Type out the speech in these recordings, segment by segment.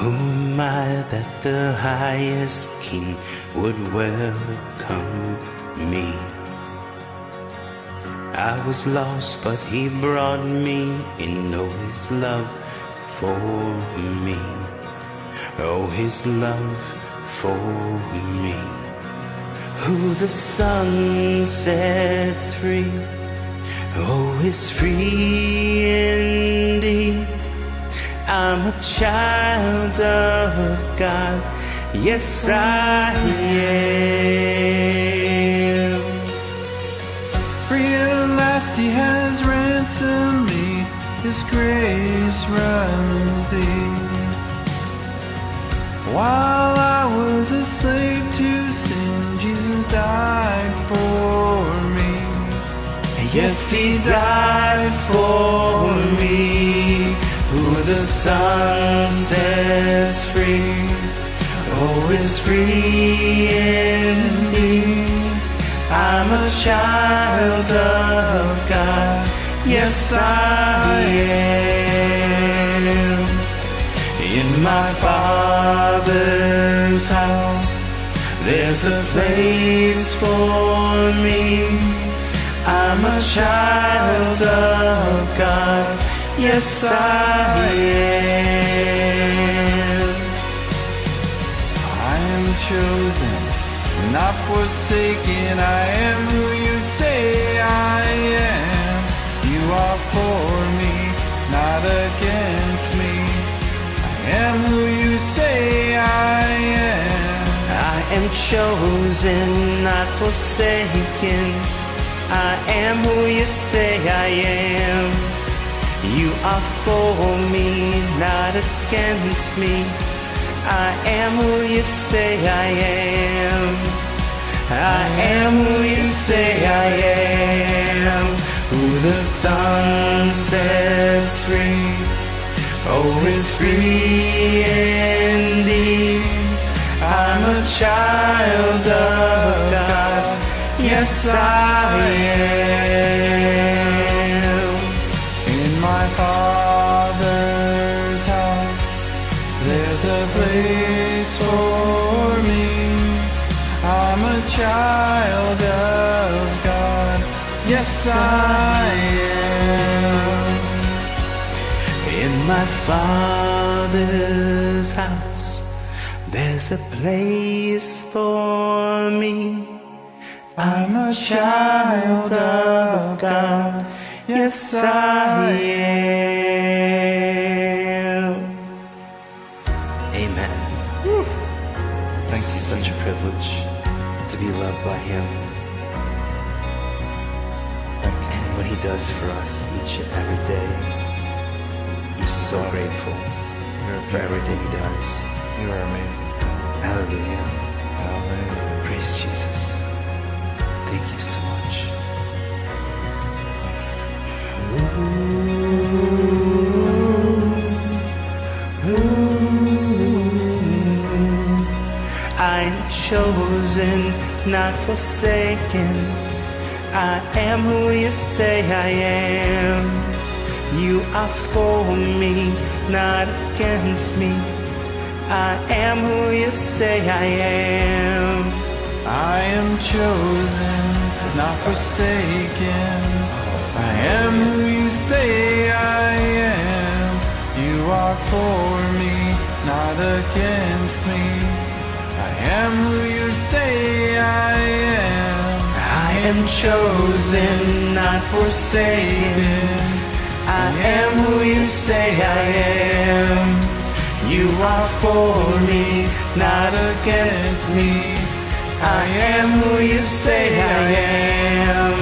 Who am I that the highest King would welcome me? I was lost, but He brought me in. Oh, His love for me. Oh, His love for me. Who the Son sets free, oh, is free indeed. I'm a child of God, yes I am. Free at last He has ransomed me, His grace runs deep. While I was a slave to sin, Jesus died for me. Yes, He died for me. Who the Son sets free, oh, is free indeed. I'm a child of God, yes I am. In my Father's house, there's a place for me. I'm a child of God, yes I am. I am chosen, not forsaken. I am who you say I am. You are for me, not against me. I am who you say I am. I am chosen, not forsaken. I am who you say I am. You are for me, not against me. I am who you say I am. I am who you say I am. Who the Son sets free, oh, is free indeed. I'm a child of God, yes I am. In my Father's house, there's a place for me. I'm a child of God, yes I am. In my Father's house, there's a place for me. I'm a child of God, yes I am. Amen. Thank you. Such a privilege to be loved by Him. And what He does for us each and every day. I'm so grateful for everything He does. You are amazing. Hallelujah. Hallelujah. Praise Jesus. Thank you so much. I'm chosen, not forsaken. I am who you say I am. You are for me, not against me. I am who you say I am. I am chosen, not forsaken. I am who you say I am. You are for me, not against me. I am who you say I am. I am chosen, not forsaken. I am who you say I am. You are for me, not against me. I am who you say I am.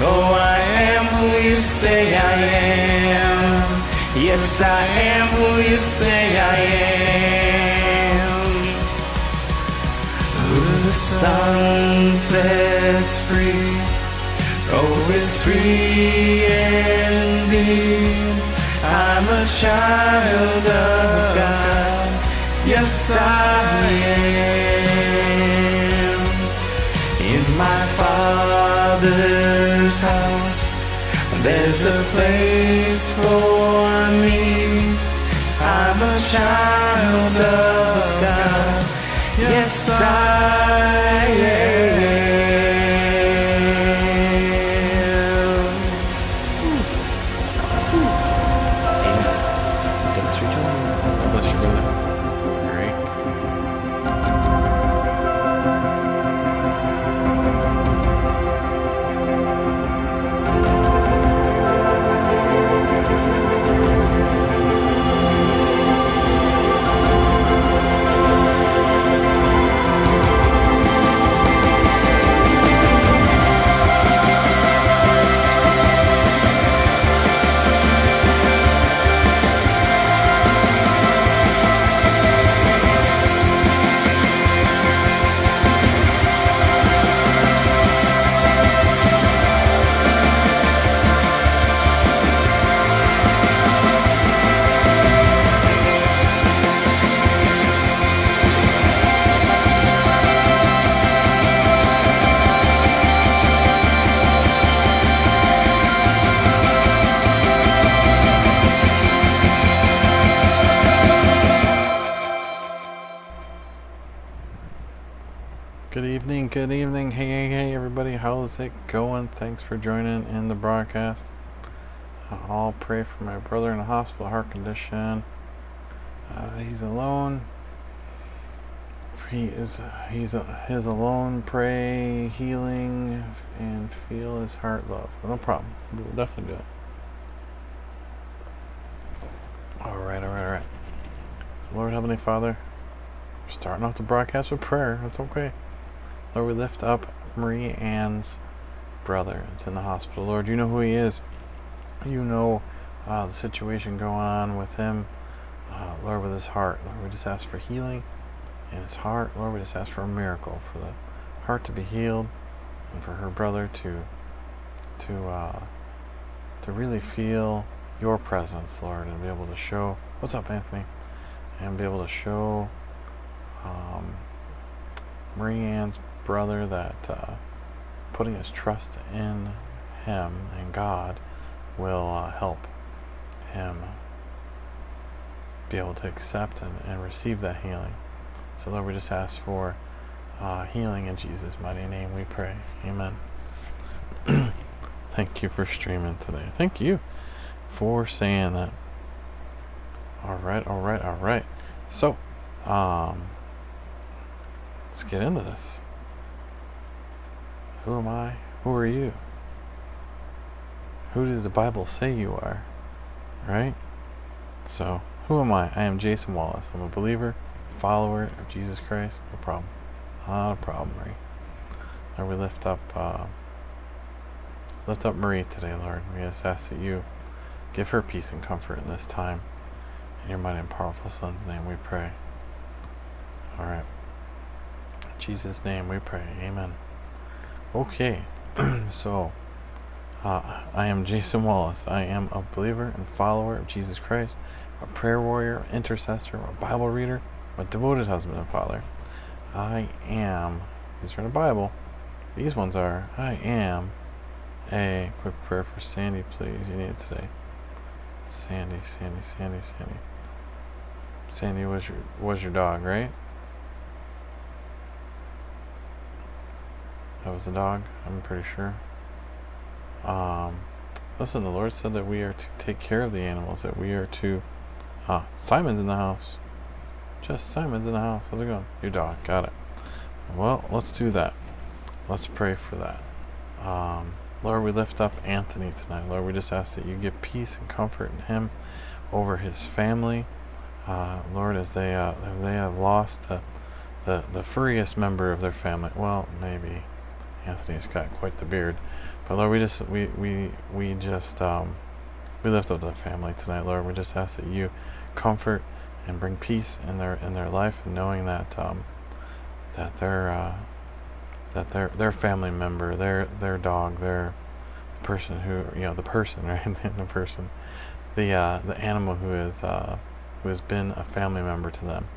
Oh, I am who you say I am. Yes, I am who you say I am. Who the Son sets free, oh, is free indeed. I'm a child of God, yes I am. In my Father's house, there's a place for me. I'm a child of God. Yes, I am. Amen. Thanks for joining. God bless you, brother. Great. Good evening. Hey, everybody. How's it going? Thanks for joining in the broadcast. I'll pray for my brother in the hospital, heart condition. He's alone. He's alone. Pray, healing, and feel his heart love. No problem. We'll definitely do it. All right. Lord Heavenly Father, we're starting off the broadcast with prayer. That's okay. Lord, we lift up Marie Ann's brother. It's in the hospital. Lord, you know who he is. You know the situation going on with him. Lord, with his heart. Lord, we just ask for healing in his heart. Lord, we just ask for a miracle, for the heart to be healed, and for her brother to really feel your presence, Lord, and be able to show. What's up, Anthony? And be able to show Marie Ann's brother that putting his trust in him and God will help him be able to accept and receive that healing. So Lord, we just ask for healing in Jesus' mighty name we pray. Amen. Thank you for streaming today. Thank you for saying that. All right. So let's get into this. Who am I? Who are you? Who does the Bible say you are? Right? So, who am I? I am Jason Wallace. I'm a believer, follower of Jesus Christ. No problem. Not a problem, Marie. Lord, we lift up Marie today, Lord. We just ask that you give her peace and comfort in this time. In your mighty and powerful Son's name we pray. All right. In Jesus' name we pray. Amen. Okay. So, I am Jason Wallace. I am a believer and follower of Jesus Christ, a prayer warrior, intercessor, a Bible reader, a devoted husband and father. I am, these are in the Bible, these ones are, I am a quick prayer for Sandy, please. You need to say, Sandy. Sandy was your dog, right? That was the dog, I'm pretty sure. Listen, the Lord said that we are to take care of the animals, that we are to, Simon's in the house. Just Simon's in the house. How's it going? Your dog, got it. Well, let's do that. Let's pray for that. Lord, we lift up Anthony tonight. Lord, we just ask that you give peace and comfort in him, over his family. Lord, as they have lost the furriest member of their family. Well, maybe Anthony's got quite the beard, but Lord, we lift up the family tonight. Lord, we just ask that you comfort and bring peace in their life, and knowing that their family member, their dog, their person who, the person, right, the person, the animal who has been a family member to them.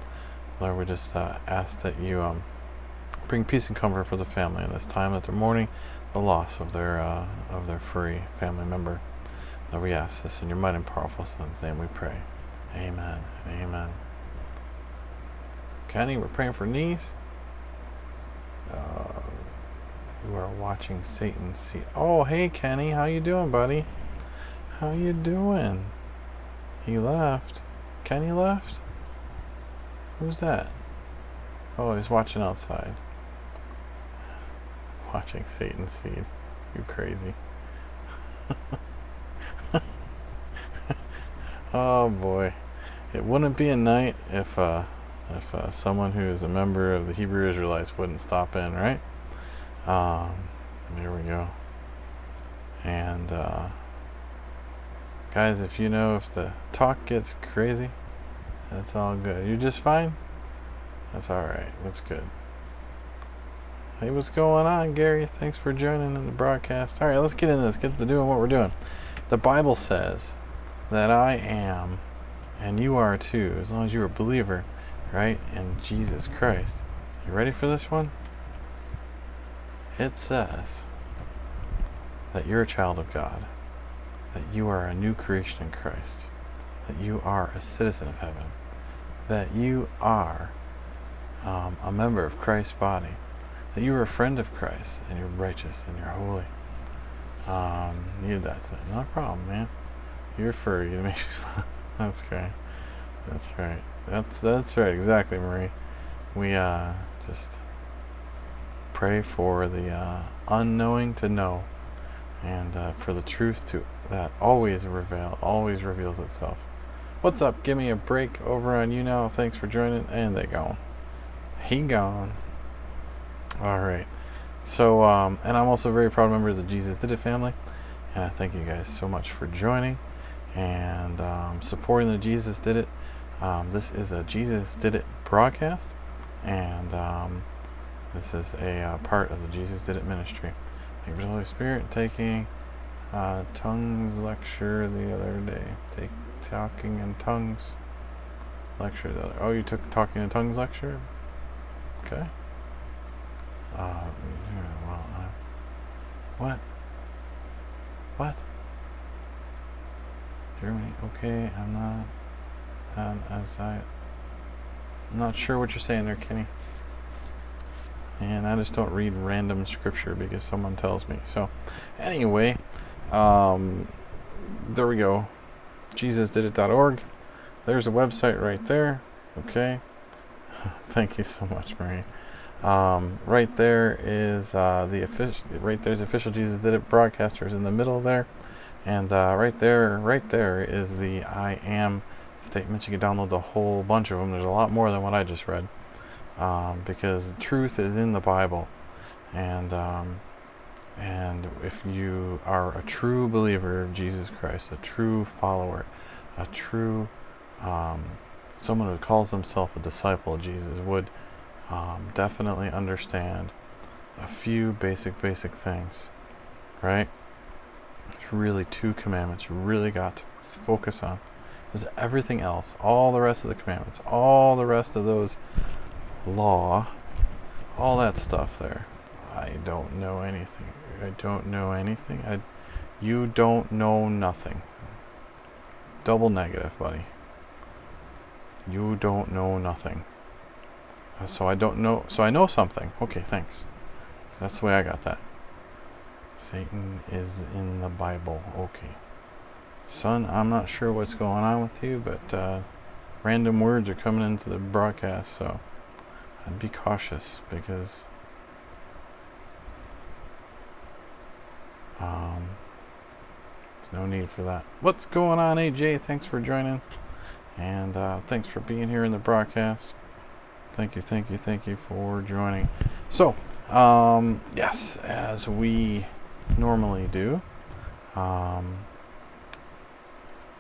Lord, we just ask that you bring peace and comfort for the family in this time that they're mourning the loss of their furry family member. Lord, we ask this in your mighty and powerful Son's name we pray. Amen. Amen. Kenny, we're praying for knees. You are watching Satan's seat. Oh, hey, Kenny. How you doing, buddy? How you doing? He left. Kenny left? Who's that? Oh, he's watching outside. Watching Satan's seed. You crazy. Oh, boy. It wouldn't be a night if someone who is a member of the Hebrew Israelites wouldn't stop in, right? There we go. And guys, if you know if the talk gets crazy, that's all good. You're just fine? That's alright. That's good. Hey, what's going on, Gary? Thanks for joining in the broadcast. Alright, let's get into this. Get to doing what we're doing. The Bible says that I am, and you are too, as long as you're a believer, right, in Jesus Christ. You ready for this one? It says that you're a child of God, that you are a new creation in Christ, that you are a citizen of heaven, that you are a member of Christ's body, that you are a friend of Christ, and you're righteous and you're holy. That's it. Not a problem, man. You're furry. It makes you smile. That's okay. That's right. That's right. Exactly, Marie. We just pray for the unknowing to know, and for the truth to that always reveals itself. What's up? Give me a break over on you now. Thanks for joining. And they gone. He gone. All right. So, and I'm also a very proud member of the Jesus Did It family, and I thank you guys so much for joining and supporting the Jesus Did It. This is a Jesus Did It broadcast, and this is a part of the Jesus Did It ministry. Thank you for the Holy Spirit. Taking tongues lecture the other day. Talking in tongues lecture the other. Oh, you took talking in tongues lecture? Okay. What? Germany? Okay, I'm not sure what you're saying there, Kenny. And I just don't read random scripture because someone tells me. So, anyway, there we go. JesusDidIt.org. There's a website right there. Okay. Thank you so much, Marie. Right there is there's official Jesus Did It broadcasters in the middle there, and right there is the I am statement. You can download the whole bunch of them. There's a lot more than what I just read, because truth is in the Bible, and if you are a true believer of Jesus Christ, a true follower, a true someone who calls himself a disciple of Jesus would definitely understand a few basic things, right? There's really two commandments you really got to focus on. There's everything else, all the rest of the commandments, all the rest of those law, all that stuff there. I don't know anything. You don't know nothing. Double negative, buddy. You don't know nothing. So I don't know. So I know something. Okay, thanks. That's the way I got that. Satan is in the Bible. Okay. Son, I'm not sure what's going on with you, but random words are coming into the broadcast, so I'd be cautious because there's no need for that. What's going on, AJ? Thanks for joining, and thanks for being here in the broadcast. Thank you for joining. So, yes, as we normally do,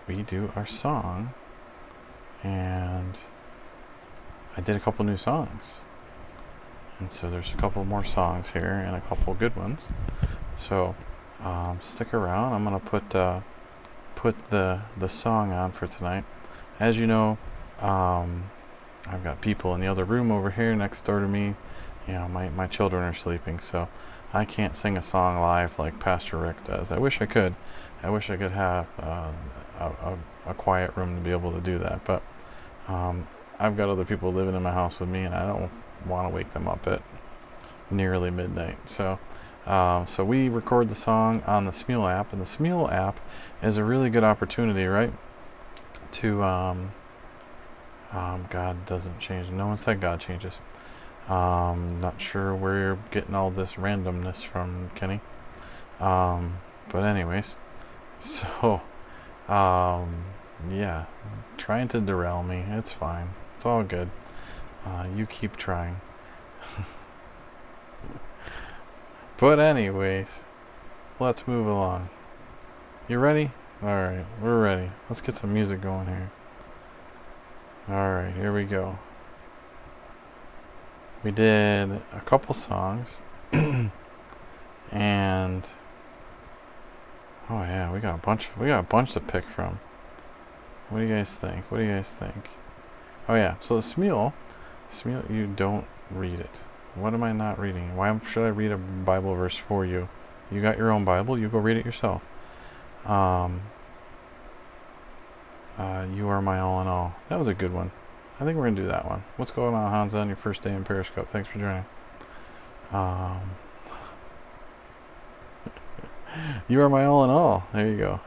we do our song, and I did a couple new songs, and so there's a couple more songs here and a couple good ones. So, stick around. I'm gonna put the song on for tonight. As you know, I've got people in the other room over here next door to me. You know, my children are sleeping, so I can't sing a song live like Pastor Rick does. I wish I could. I wish I could have a quiet room to be able to do that. But I've got other people living in my house with me, and I don't want to wake them up at nearly midnight. So we record the song on the Smule app, and the Smule app is a really good opportunity, right? To God doesn't change. No one said God changes. Not sure where you're getting all this randomness from, Kenny. But anyways, so yeah, trying to derail me. It's fine. It's all good. You keep trying. But anyways, let's move along. You ready? Alright, we're ready. Let's get some music going here. Alright, here we go. We did a couple songs. And oh yeah, we got a bunch to pick from. What do you guys think? Oh yeah, so the Smule, you don't read it. What am I not reading? Why should I read a Bible verse for you? You got your own Bible, you go read it yourself. You are my all in all. That was a good one. I think we're gonna do that one. What's going on, Hansa, on your first day in Periscope? Thanks for joining. You are my all in all. There you go.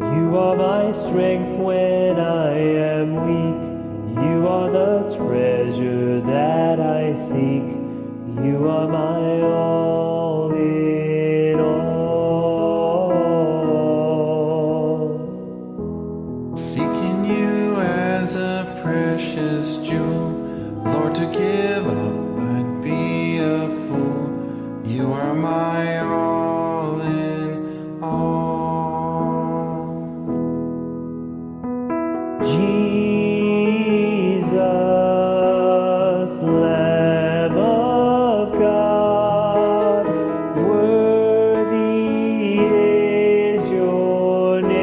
You are my strength when I am weak. You are the treasure that I seek. You are my all in all. Seeking you as a precious jewel, Lord, to give up I'd be a fool. You are my all in all. Jesus, Lamb of God, worthy is your name.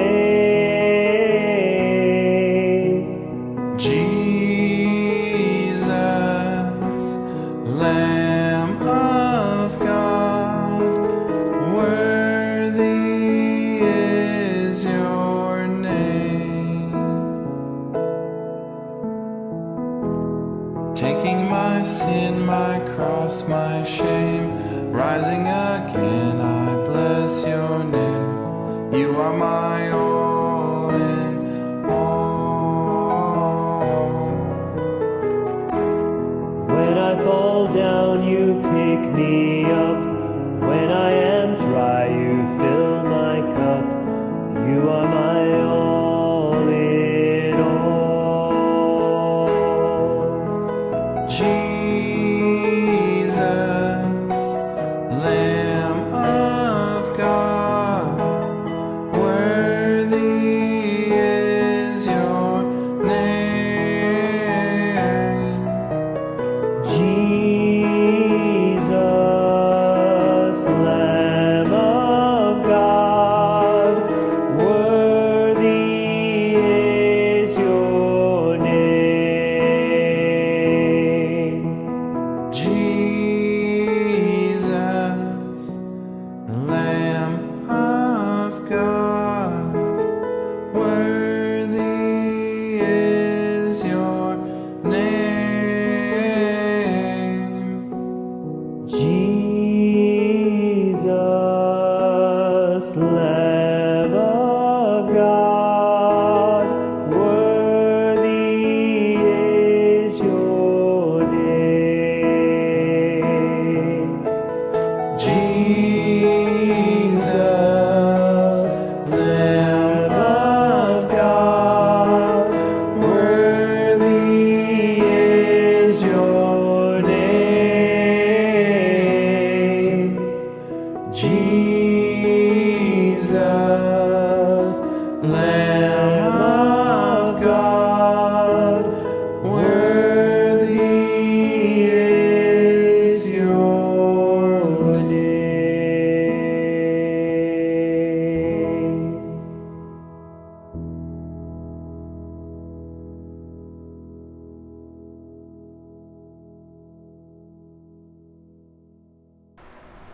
Jesus, Lamb of God, worthy is your name. Taking my sin, my cross, my shame, rising again, I bless your name. You are my all in all. When I fall down, you pick me up. When I am dry, you fill my cup. You are my all in all. Jesus, Lamb of God, worthy is your name. Jesus, Lamb of God, worthy is your name. Jesus, Lamb of God, worthy is your name. Jesus, Lamb of God, worthy is your name. Jesus, Lamb of God, worthy is your name. Jesus, Lamb of God, worthy is your name.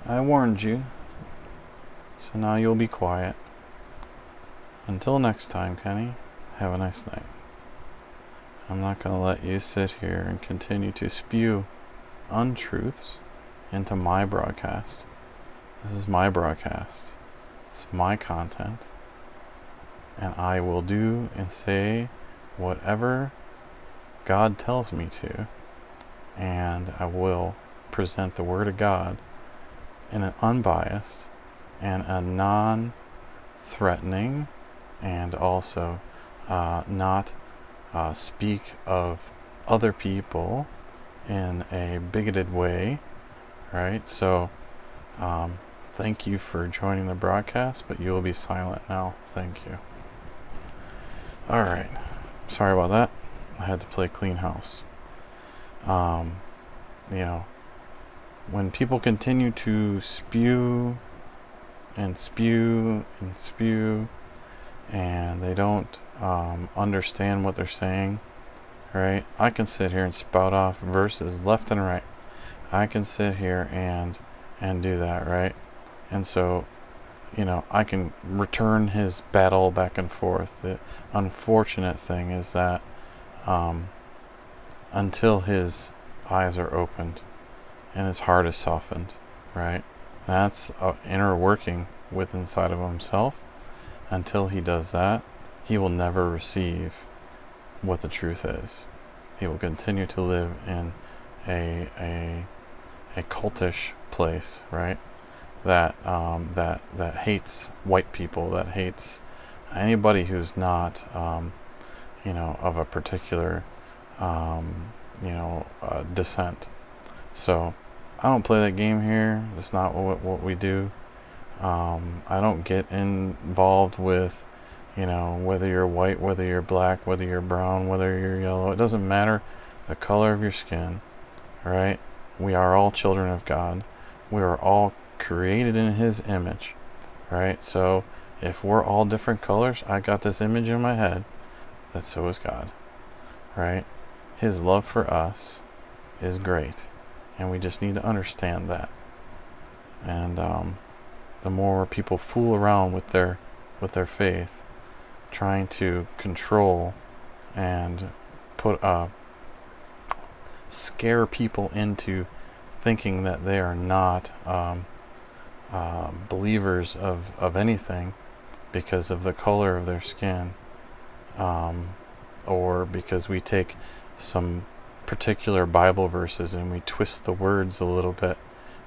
I warned you. So now you'll be quiet. Until next time, Kenny, have a nice night. I'm not going to let you sit here and continue to spew untruths into my broadcast. This is my broadcast. It's my content. And I will do and say whatever God tells me to. And I will present the Word of God in an unbiased and a non-threatening and also not speak of other people in a bigoted way, right? So thank you for joining the broadcast, but you will be silent now. Thank you. All right. Sorry about that. I had to play clean house. When people continue to spew and spew and spew and they don't understand what they're saying, right? I can sit here and spout off verses left and right. I can sit here and do that, right? And so, I can return his battle back and forth. The unfortunate thing is that until his eyes are opened and his heart is softened, right? That's an inner working with inside of himself. Until he does that, he will never receive what the truth is. He will continue to live in a cultish place, right? That hates white people, that hates anybody who's not of a particular descent. So I don't play that game here. That's not what we do. I don't get involved with whether you're white, whether you're black, whether you're brown, whether you're yellow. It doesn't matter the color of your skin, right? We are all children of God. We are all created in his image, right? So if we're all different colors, I got this image in my head that so is God, right? His love for us is great, and we just need to understand that. And the more people fool around with their faith, trying to control and scare people into thinking that they are not believers of anything because of the color of their skin, or because we take some particular Bible verses and we twist the words a little bit,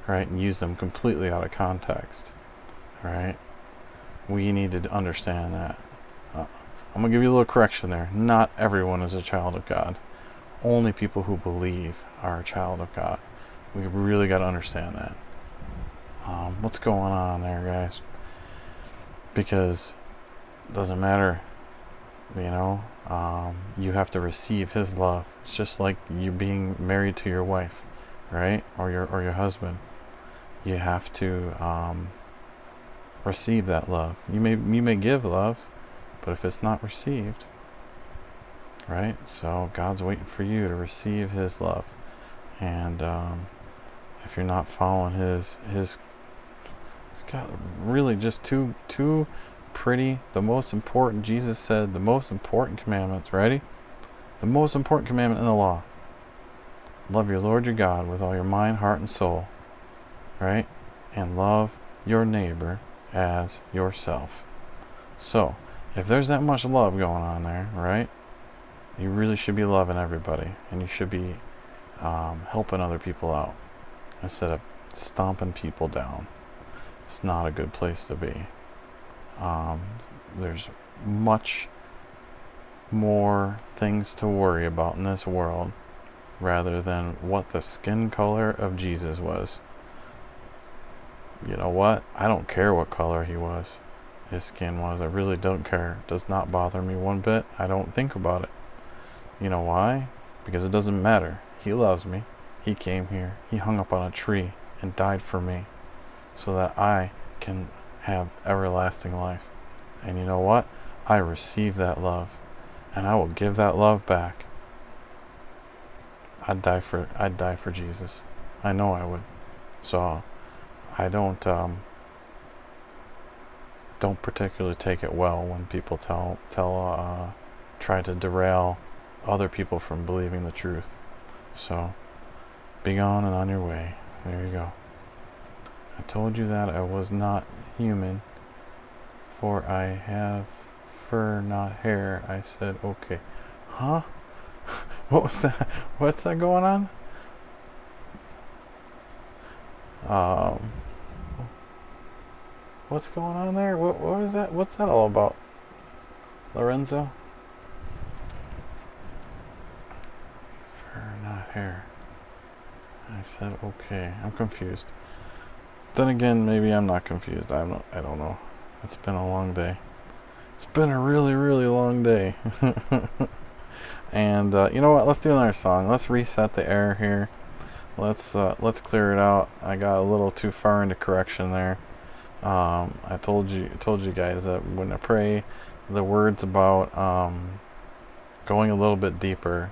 right, and use them completely out of context, right? We need to understand that. I'm going to give you a little correction there. Not everyone is a child of God. Only people who believe are a child of God. We really got to understand that. What's going on there, guys? Because it doesn't matter, you have to receive his love. It's just like you being married to your wife, right? Or your husband. You have to receive that love. You may give love, but if it's not received, right? So God's waiting for you to receive his love. And if you're not following his it's got really just too pretty. The most important, Jesus said, the most important commandments, ready? The most important commandment in the law. Love your Lord your God with all your mind, heart, and soul, right? And love your neighbor as yourself. So, if there's that much love going on there, right? You really should be loving everybody, and you should be helping other people out instead of stomping people down. It's not a good place to be. There's much more things to worry about in this world rather than what the skin color of Jesus was. You know what? I don't care what color his skin was. I really don't care. It does not bother me one bit. I don't think about it. You know why? Because it doesn't matter. He loves me. He came here. He hung up on a tree and died for me so that I can have everlasting life. And you know what? I receive that love, and I will give that love back. I'd die for Jesus. I know I would. So I don't particularly take it well when people try to derail other people from believing the truth. So, be gone and on your way. There you go. I told you that I was not human, for I have fur, not hair. I said, okay. Huh? What was that? What's that going on? What's going on there? What is that? What's that all about, Lorenzo? Fur, not hair. I said, okay. I'm confused. Then again, maybe I'm not confused. I don't know. It's been a long day. It's been a really, really long day. And you know what? Let's do another song. Let's reset the air here. Let's clear it out. I got a little too far into correction there. I told you guys that when I pray, the words about going a little bit deeper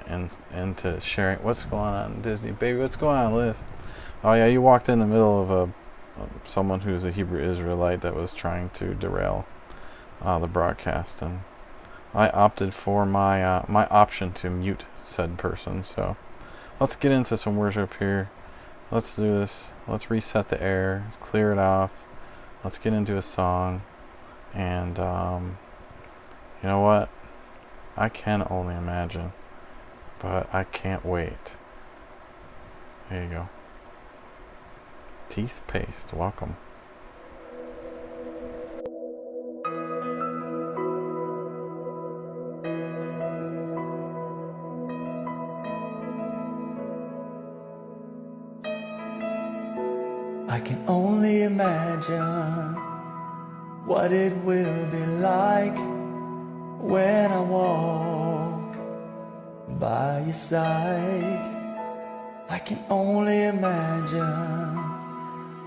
into sharing. What's going on, Disney baby? What's going on, Liz? Oh yeah, you walked in the middle of someone who's a Hebrew Israelite that was trying to derail the broadcast, and I opted for my option to mute said person. So let's get into some worship here. Let's do this. Let's reset the air. Let's clear it off. Let's get into a song. And you know what? I can only imagine, but I can't wait. There you go. Teeth Paste, welcome. I can only imagine what it will be like when I walk by your side. I can only imagine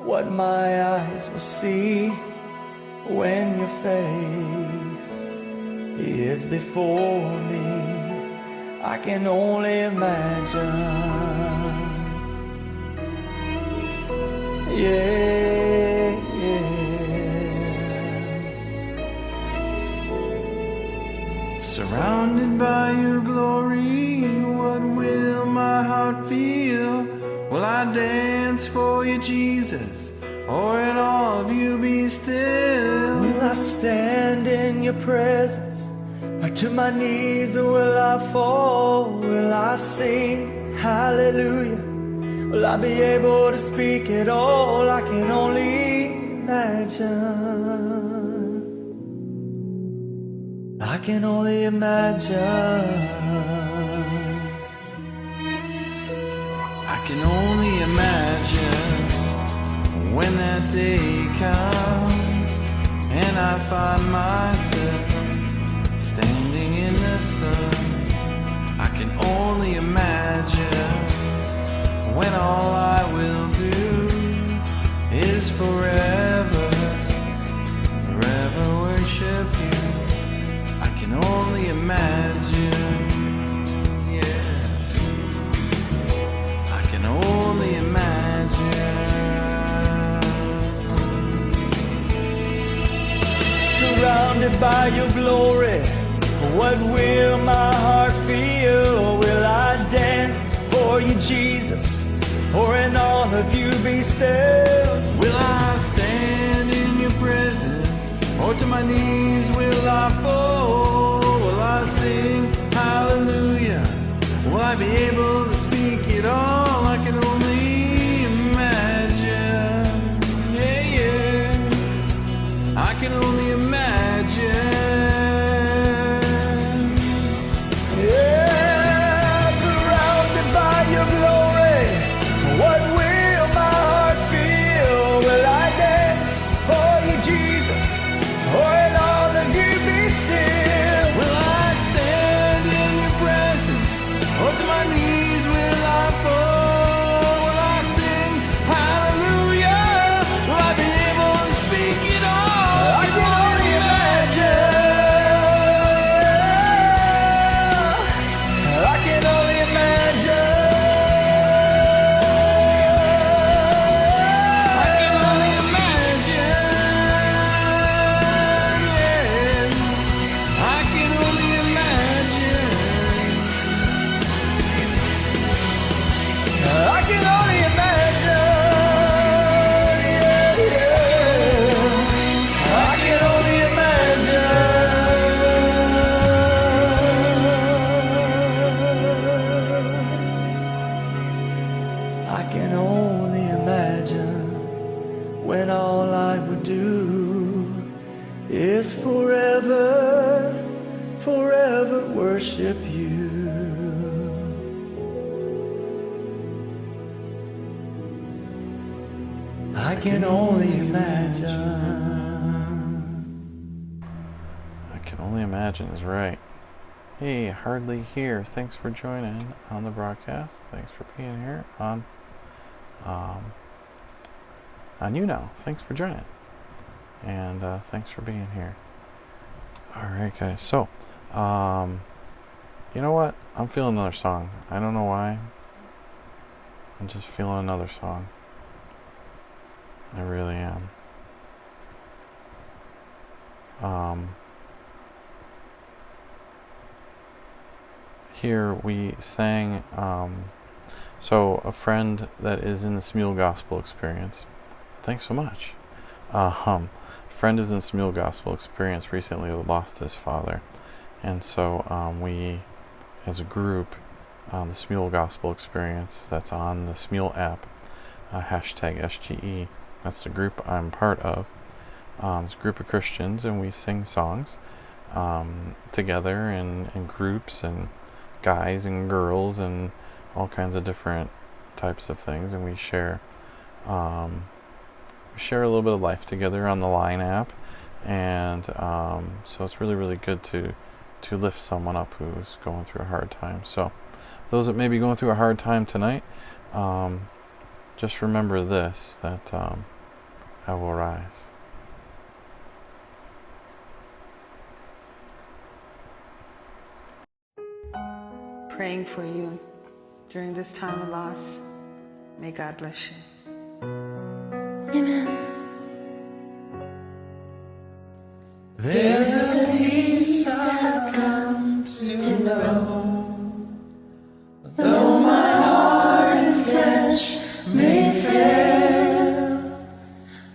what my eyes will see when your face is before me. I can only imagine. Yeah, Surrounded by your glory, what will my heart feel? Will I dance for you, Jesus, or in all of you be still? Will I stand in your presence, or to my knees will I fall? Will I sing hallelujah? Will I be able to speak it all? I can only imagine. I can only imagine. I can only imagine when that day comes and I find myself standing in the sun. I can only imagine when all I will do is forever worship you. I can only imagine, yeah. I can only imagine. Surrounded by your glory, what will my heart feel? Will I dance for you, Jesus, or in all of you be still? Will I stand in your presence, or to my knees will I fall? Will I sing hallelujah? Will I be able to speak it all? I can only imagine, yeah, yeah. I can only imagine. Yeah, surrounded by your glory, what will my heart feel? Will I dance for you, Jesus, or in all of you be still? Will I stand in your presence, or to my knees will I fall? when all I would do is forever, forever worship you. I can only imagine. I can only imagine is right. Hey, Hardly Here. Thanks for joining on the broadcast. Thanks for being here on You Know. Thanks for joining. And thanks for being here. Alright, guys. So, you know what? I'm feeling another song. I don't know why. I'm just feeling another song. I really am. Here we sang, so a friend that is in the Smule Gospel Experience, thanks so much. A friend is in the Smule Gospel Experience recently lost his father, and so we, as a group, the Smule Gospel Experience, that's on the Smule app, hashtag SGE, that's the group I'm part of. It's a group of Christians, and we sing songs together in groups, and guys and girls and all kinds of different types of things, and we share a little bit of life together on the Line app, and so it's really, really good to lift someone up who's going through a hard time. So those that may be going through a hard time tonight, just remember this, that I will rise. Praying for you during this time of loss. May God bless you. Amen. There's a peace I've come to know, though my heart and flesh may fail.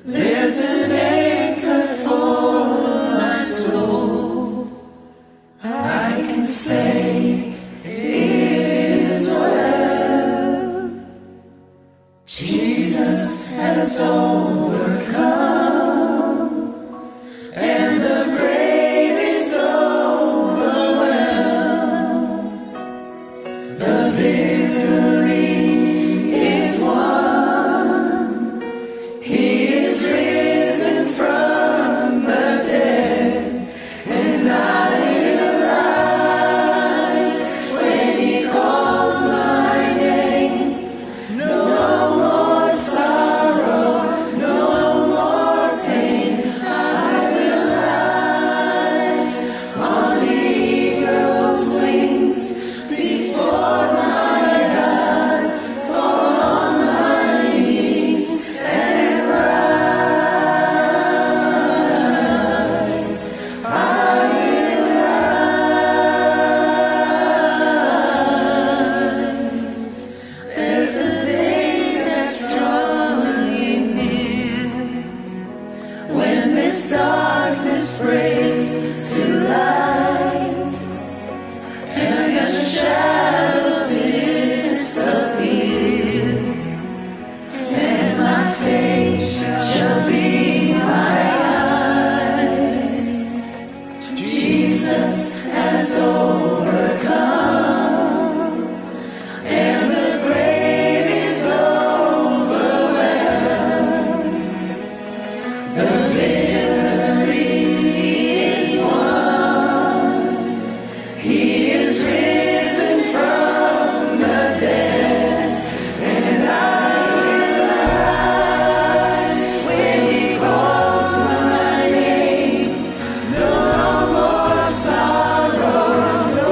There's an anchor for my soul. I can say it is well. Jesus has overcome, and the grave is overwhelmed. The victory is won. He is risen from the dead, and I will rise when he calls my name. No more sorrow, no more pain. I will rise on eagle's wings before my God, fall on my knees and rise. I will rise. There's a day that's strongly near, when this darkness breaks to light, and the shadows disappear, and my faith shall be my eyes. Jesus has overcome, and the grave is overwhelmed. The victory is won. He is risen from the dead, and I will rise when he calls my name. No more sorrow,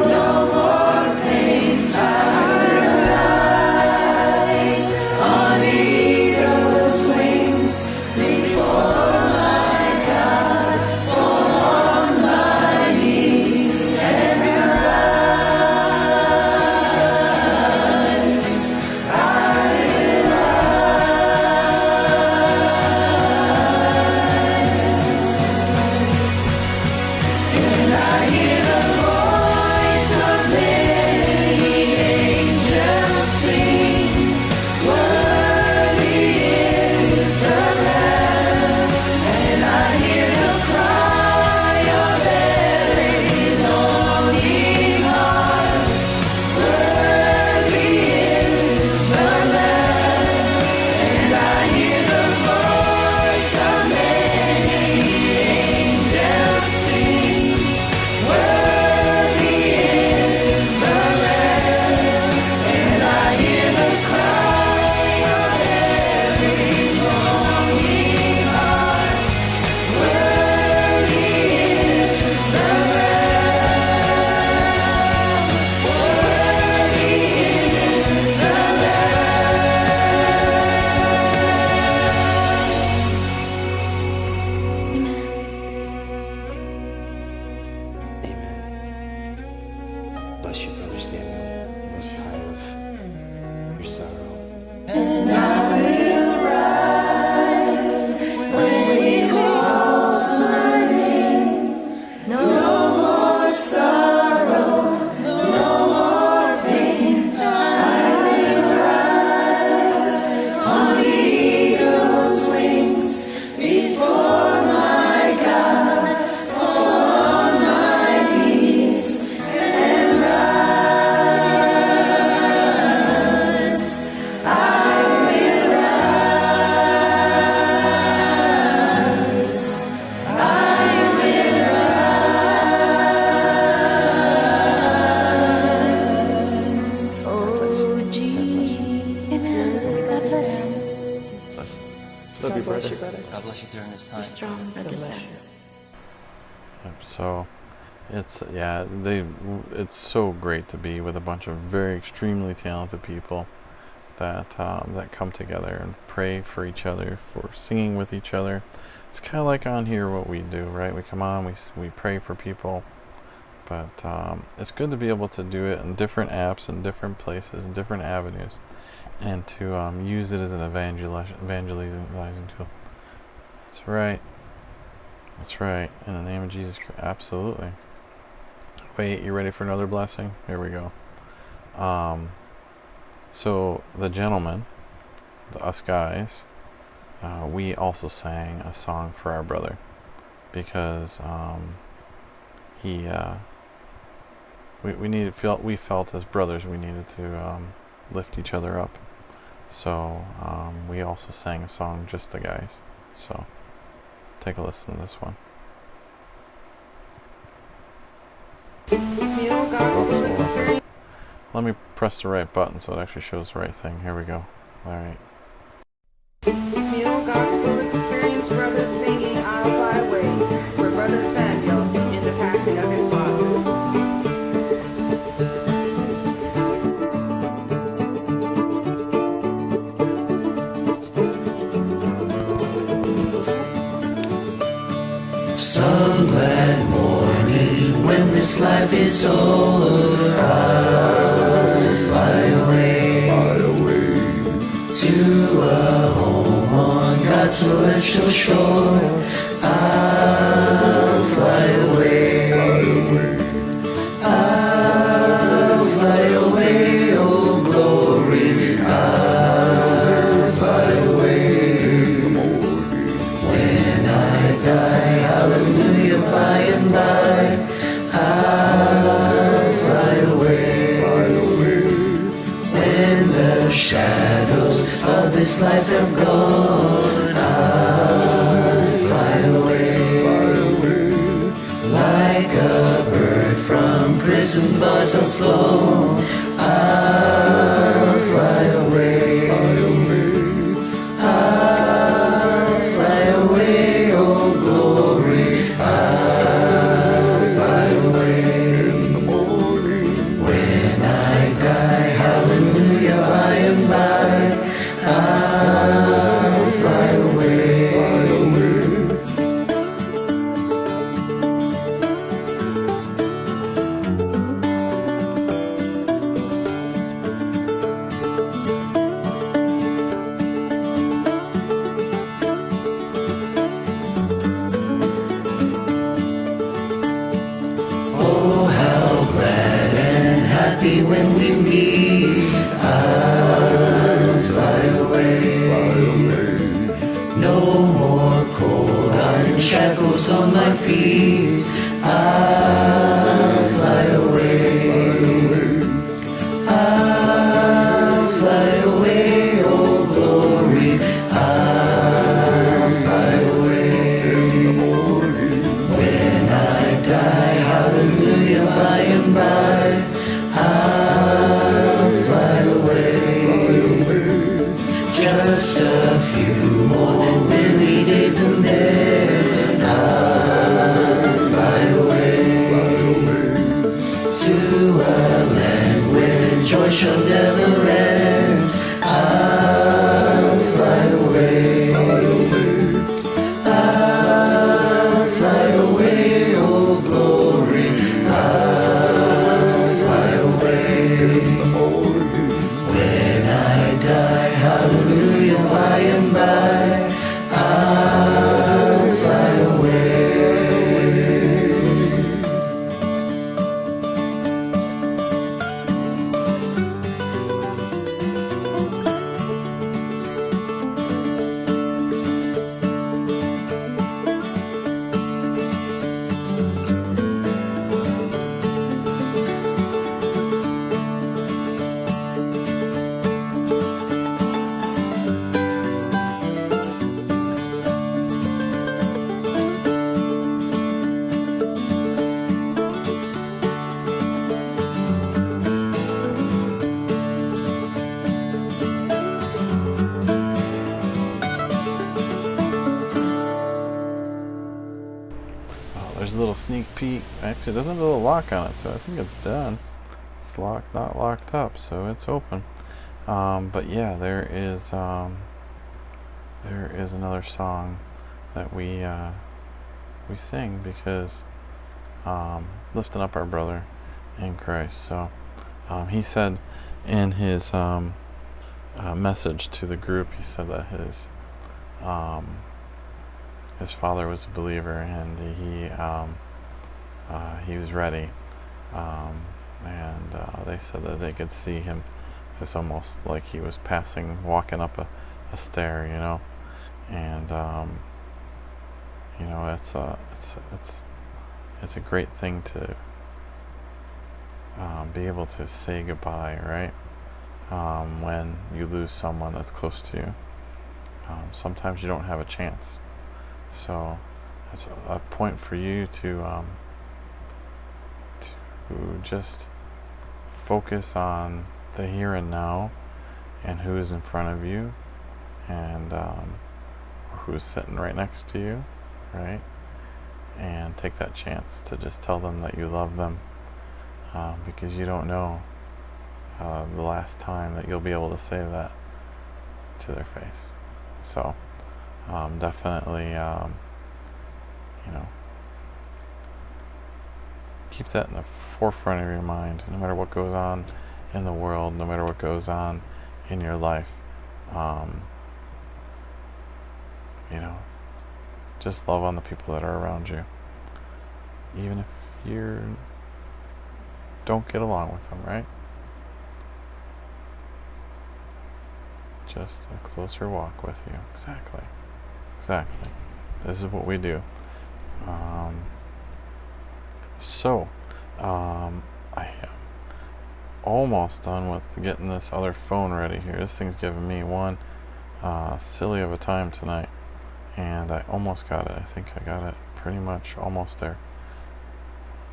no more pain. I will rise on eagle's wings before my bless you, brother. God bless you during this time. Be strong, Brother Sam. Yep, so it's it's so great to be with a bunch of very extremely talented people that that come together and pray for each other, for singing with each other. It's kind of like on here what we do, right? We come on, we pray for people, but it's good to be able to do it in different apps and different places and different avenues, and to use it as an evangelizing tool. That's right. That's right. In the name of Jesus Christ. Absolutely. Wait, you ready for another blessing? Here we go. So the gentlemen, us guys, we also sang a song for our brother, because we felt as brothers we needed to lift each other up. So we also sang a song, just the guys. So take a listen to this one. Let me press the right button so it actually shows the right thing. Here we go. Alright. Feel Gospel Experience Brothers singing I'll Fly Away for Brother Samuel in the passing of his father. Some glad morning when this life is over, I'll fly away to a home on God's celestial shore. I'll fly away. I'll fly away, oh glory. I'll fly away. When I die, hallelujah, by and by, I'll fly away. When the shadows of this life have gone, I'll fly away. Like a bird from prison's bars I'll flown, I'll fly away. I'll fly away, oh glory, I'll fly away. When I die, hallelujah, by and by, I'll fly away. Oh, how glad and happy when we meet, I'll fly away. No more cold iron shackles on my feet, I'll fly away. I'll fly away, oh glory, I'll fly away. When I die, hallelujah, by and by, I'll fly away. Just a few more weary days and then I'll fly away to a land where joy shall never end. I'll fly away. I'll fly away, oh glory, I'll fly away. When I die, hallelujah, by and by, I'll a little sneak peek. Actually, it doesn't have a little lock on it, so I think it's done. It's locked, not locked up, so it's open. But yeah, there is another song that we sing because lifting up our brother in Christ. So he said in his message to the group, he said that his father was a believer and he was ready, and they said that they could see him. It's almost like he was walking up a stair, and it's a great thing to be able to say goodbye, right? When you lose someone that's close to you, sometimes you don't have a chance. So it's a point for you to just focus on the here and now and who is in front of you and who's sitting right next to you, right? And take that chance to just tell them that you love them, because you don't know the last time that you'll be able to say that to their face. So definitely keep that in the forefront of your mind, no matter what goes on in the world, no matter what goes on in your life. Just love on the people that are around you, even if you don't get along with them, right? Just a closer walk with you. Exactly. This is what we do. I am almost done with getting this other phone ready here. This thing's giving me one silly of a time tonight, and I almost got it. I think I got it pretty much almost there.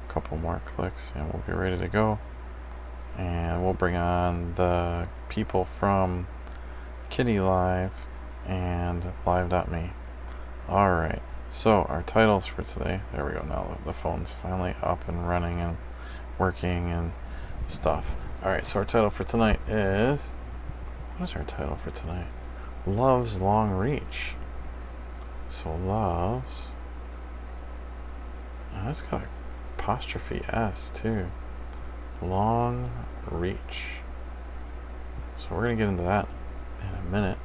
A couple more clicks and we'll be ready to go, and we'll bring on the people from Kitty Live and Live.me. Alright, so our titles for today, there we go. Now the phone's finally up and running and working and stuff. Alright, so our title for tonight is, what is our title for tonight? Love's Long Reach. So Love's, that's got an apostrophe S too. Long Reach. So we're going to get into that in a minute.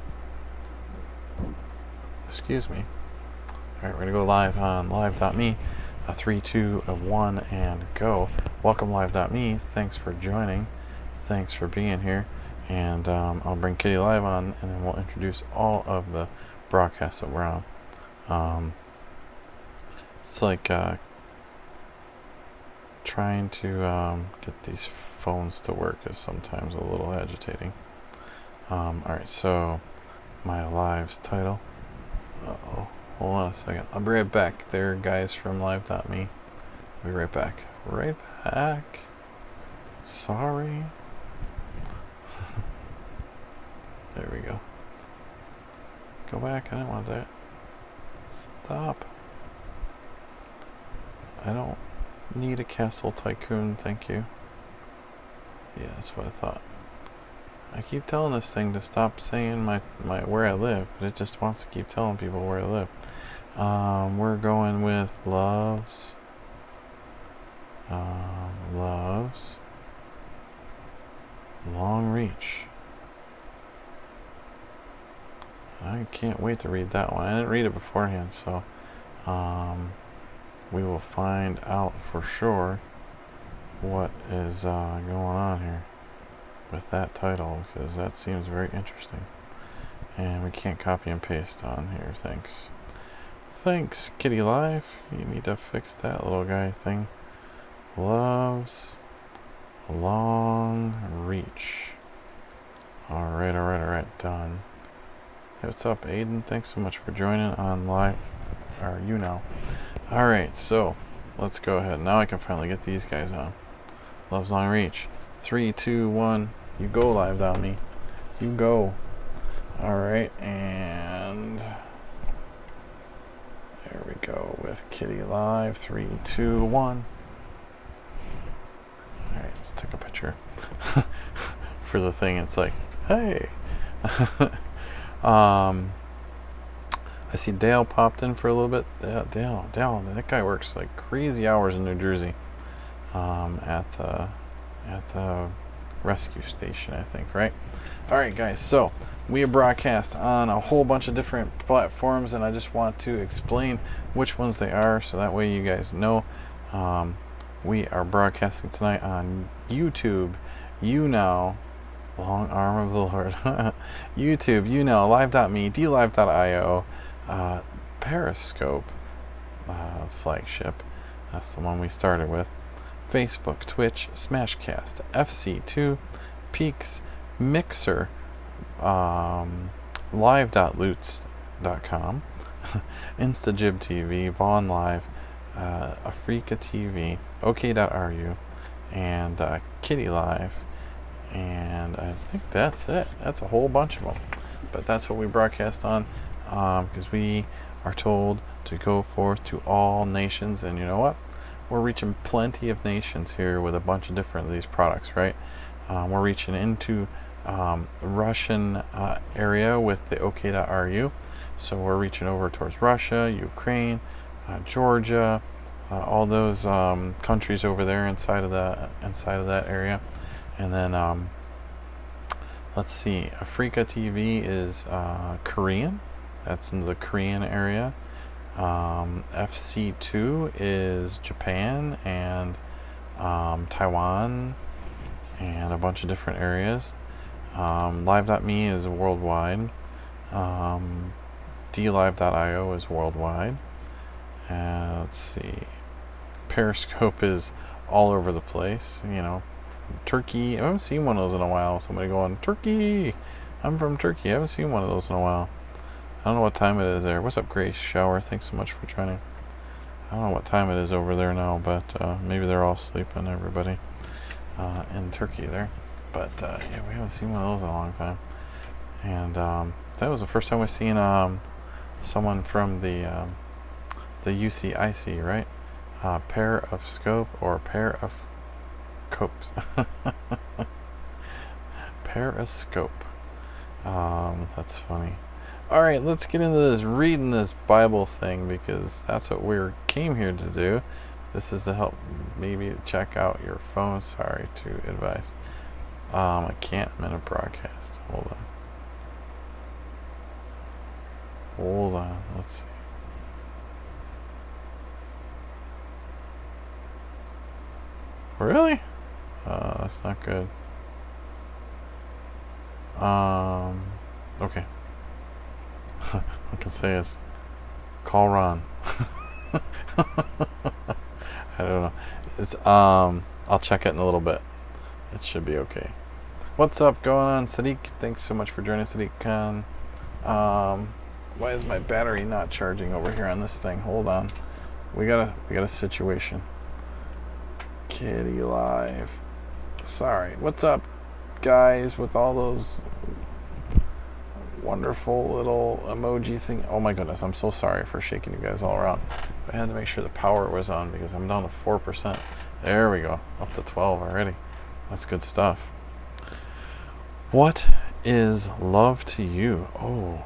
Excuse me. Alright, we're going to go live on live.me. 3, 2, 1, and go. Welcome, Live.me. Thanks for joining. Thanks for being here. And I'll bring Kitty Live on, and then we'll introduce all of the broadcasts that we're on. It's like trying to get these phones to work is sometimes a little agitating. Alright, so my live's title. Hold on a second. I'll be right back. There, guys from Live.me. I'll be right back. Right back. Sorry. There we go. Go back. I didn't want that. Stop. I don't need a castle tycoon, thank you. Yeah, that's what I thought. I keep telling this thing to stop saying my where I live, but it just wants to keep telling people where I live. We're going with Love's Long Reach. I can't wait to read that one. I didn't read it beforehand, so we will find out for sure what is going on here with that title, because that seems very interesting. And we can't copy and paste on here. Thanks, Kitty Live. You need to fix that little guy thing. Love's Long Reach. Alright, done. Hey, what's up, Aiden? Thanks so much for joining on live. Or you know. Alright, so let's go ahead. Now I can finally get these guys on. Love's Long Reach. 3, 2, 1. You go, Live.me. You go. Alright, and there we go with Kitty Live. 3, 2, 1. Alright, let's take a picture. For the thing, it's like, hey. I see Dale popped in for a little bit. Dale, that guy works like crazy hours in New Jersey. At the rescue station, I think, right? Alright guys, so we are broadcast on a whole bunch of different platforms, and I just want to explain which ones they are so that way you guys know. We are broadcasting tonight on YouTube, YouNow, Long Arm of the Lord, YouTube, YouNow, Live.me, DLive.io, Periscope, flagship, that's the one we started with, Facebook, Twitch, Smashcast, FC2, Peaks, Mixer, live.loots.com, Instajib TV, Vaughn Live, Africa TV, OK.ru, and Kitty Live, and I think that's it. That's a whole bunch of them, but that's what we broadcast on, because we are told to go forth to all nations, and you know what? We're reaching plenty of nations here with a bunch of different of these products, right? We're reaching into Russian area with the OK.ru, so we're reaching over towards Russia, Ukraine, Georgia, all those countries over there inside of that area. And then let's see, Africa TV is Korean. That's in the Korean area. FC2 is Japan and Taiwan and a bunch of different areas. Live.me is worldwide. DLive.io is worldwide. Let's see, Periscope is all over the place, you know. Turkey, I haven't seen one of those in a while. Somebody going, Turkey, I'm from Turkey. I haven't seen one of those in a while. I don't know what time it is there. What's up, Grace Shower? Thanks so much for joining. I don't know what time it is over there now, but maybe they're all sleeping, everybody, in Turkey there. But yeah, we haven't seen one of those in a long time. And that was the first time we've seen someone from the UCIC, right? Pair of scope or pair of copes. Periscope. That's funny. All right, let's get into this reading this Bible thing, because that's what we came here to do. This is to help maybe check out your phone. Sorry to advise. I can't. I'm in a broadcast. Hold on. Let's see. Really? That's not good. Okay. I can say is call Ron. I don't know. It's I'll check it in a little bit. It should be okay. What's up going on, Sadiq? Thanks so much for joining, Sadiq Khan. Why is my battery not charging over here on this thing? Hold on. We got a situation. Kitty Live. Sorry. What's up, guys, with all those wonderful little emoji thing? Oh my goodness, I'm so sorry for shaking you guys all around. I had to make sure the power was on because I'm down to 4%. There we go. Up to 12 already. That's good stuff. What is love to you? Oh,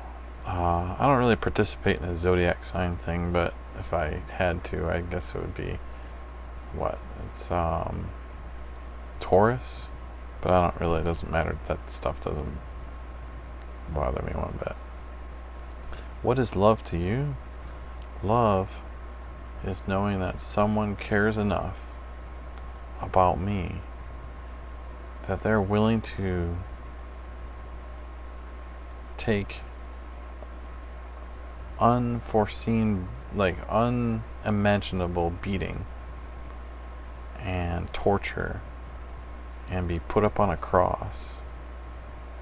I don't really participate in the zodiac sign thing, but if I had to, I guess it would be what? It's Taurus, but I don't really, it doesn't matter. That stuff doesn't bother me one bit. What is love to you? Love is knowing that someone cares enough about me that they're willing to take unforeseen, like unimaginable beating and torture and be put up on a cross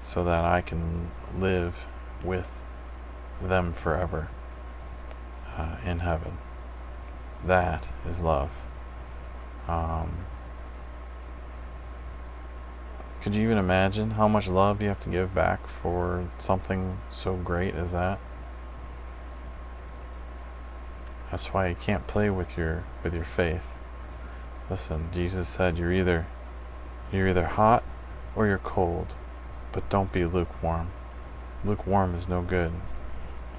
so that I can live with them forever in heaven. That is love. Could you even imagine how much love you have to give back for something so great as that? That's why you can't play with your faith. Listen, Jesus said you're either hot or you're cold, but don't be lukewarm. Lukewarm is no good.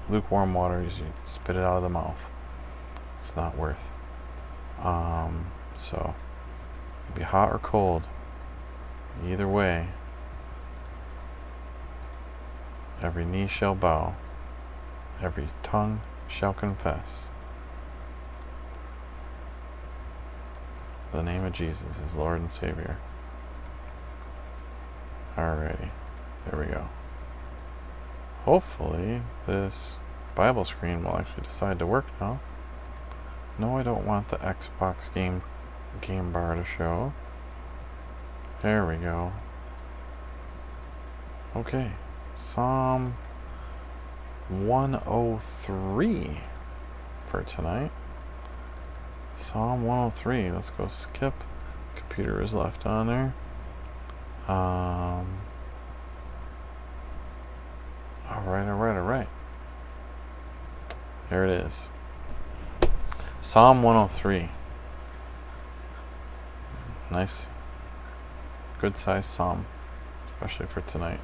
Lukewarm water is you spit it out of the mouth. It's not worth. So be hot or cold. Either way, every knee shall bow, every tongue shall confess. The name of Jesus is Lord and Savior. Alrighty, there we go. Hopefully this Bible screen will actually decide to work now. No, I don't want the Xbox game bar to show. There we go. Okay, Psalm 103 for tonight. Psalm 103. Let's go skip. Computer is left on there. Alright. There it is. Psalm 103. Nice. Good sized psalm. Especially for tonight,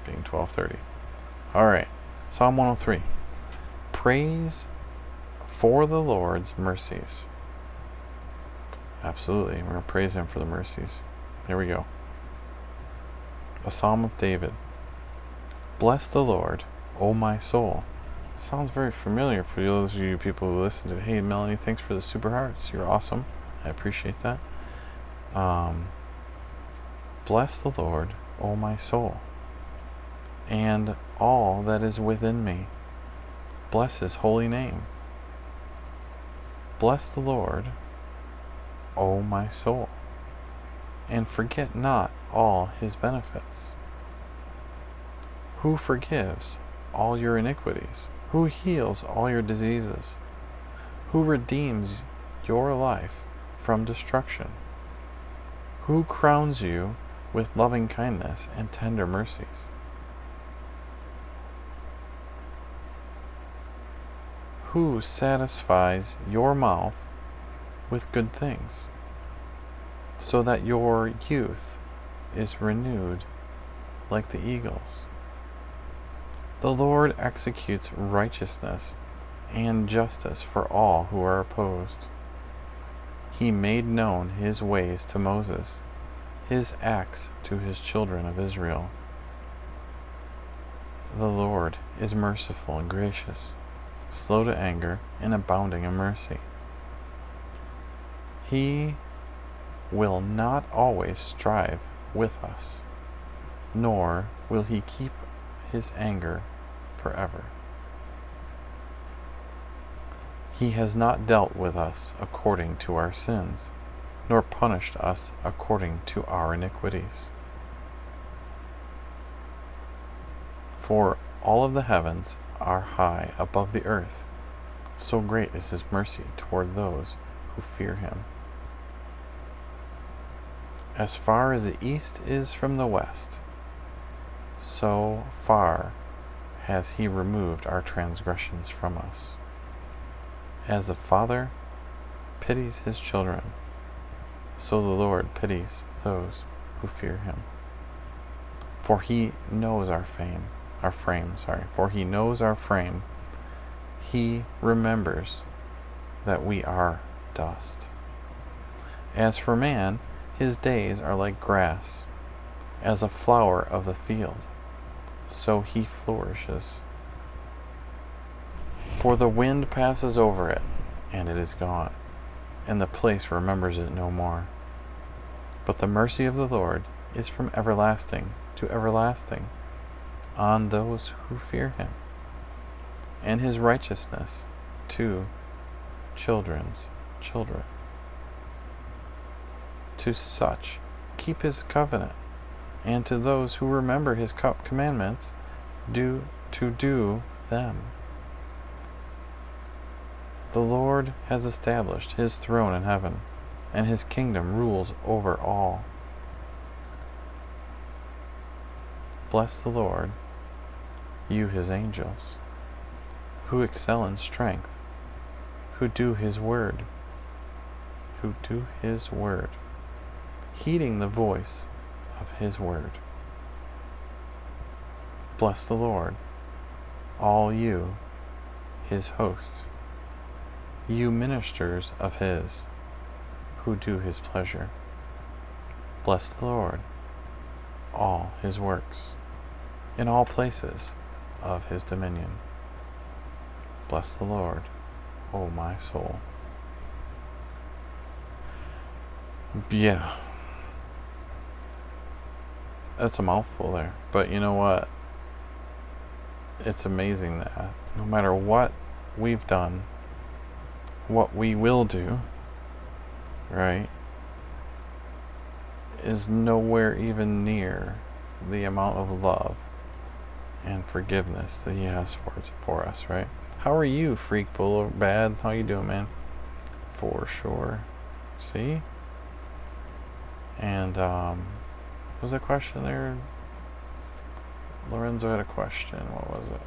being 12:30. Alright. Psalm 103. Praise for the Lord's mercies. Absolutely. We're going to praise Him for the mercies. Here we go. A Psalm of David. Bless the Lord, O my soul. Sounds very familiar for those of you people who listen to it. Hey, Melanie, thanks for the super hearts. You're awesome. I appreciate that. Bless the Lord, O my soul, and all that is within me. Bless His holy name. Bless the Lord, O my soul, and forget not all His benefits. Who forgives all your iniquities? Who heals all your diseases? Who redeems your life from destruction? Who crowns you with loving kindness and tender mercies? Who satisfies your mouth with good things, so that your youth is renewed like the eagles? The Lord executes righteousness and justice for all who are opposed. He made known His ways to Moses, His acts to His children of Israel. The Lord is merciful and gracious, slow to anger, and abounding in mercy. He will not always strive with us, nor will He keep His anger forever. He has not dealt with us according to our sins, nor punished us according to our iniquities. For all of the heavens are high above the earth, so great is His mercy toward those who fear Him. As far as the east is from the west, so far has He removed our transgressions from us. As a father pities his children, so the Lord pities those who fear Him. For He knows our frame. For He knows our frame. He remembers that we are dust. As for man, his days are like grass, as a flower of the field, so he flourishes. For the wind passes over it, and it is gone, and the place remembers it no more. But the mercy of the Lord is from everlasting to everlasting on those who fear Him, and His righteousness to children's children. To such keep His covenant, and to those who remember His commandments, do them. The Lord has established His throne in heaven, and His kingdom rules over all. Bless the Lord, you His angels, who excel in strength, who do his word, heeding the voice of his word. Bless the Lord, all you, his hosts, you ministers of his, who do his pleasure. Bless the Lord, all his works, in all places of his dominion. Bless the Lord, O my soul. Yeah. That's a mouthful there. But you know what? It's amazing that no matter what we've done, what we will do, right, is nowhere even near the amount of love and forgiveness that he has for us, right? How are you, Freak Bull Bad? How you doing, man? For sure. See? And what was the question there? Lorenzo had a question. What was it?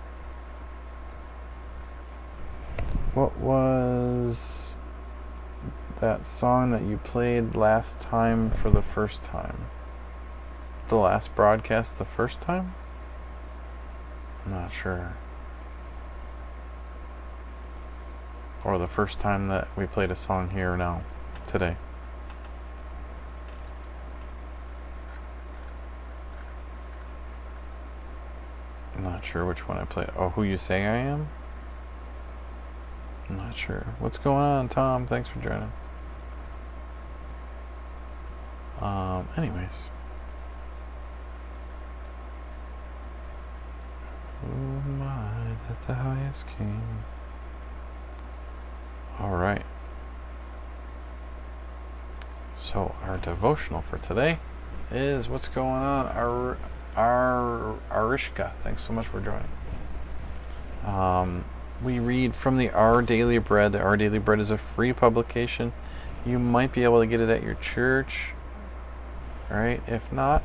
What was that song that you played last time for the first time? The last broadcast the first time? I'm not sure. Or the first time that we played a song here now, today. I'm not sure which one I played. Oh, Who You Say I Am? I'm not sure. What's going on, Tom? Thanks for joining. Anyways. Oh my, that the highest king. Alright. So, our devotional for today is what's going on. Arishka, thanks so much for joining. We read from the Our Daily Bread. The Our Daily Bread is a free publication. You might be able to get it at your church. Alright, if not,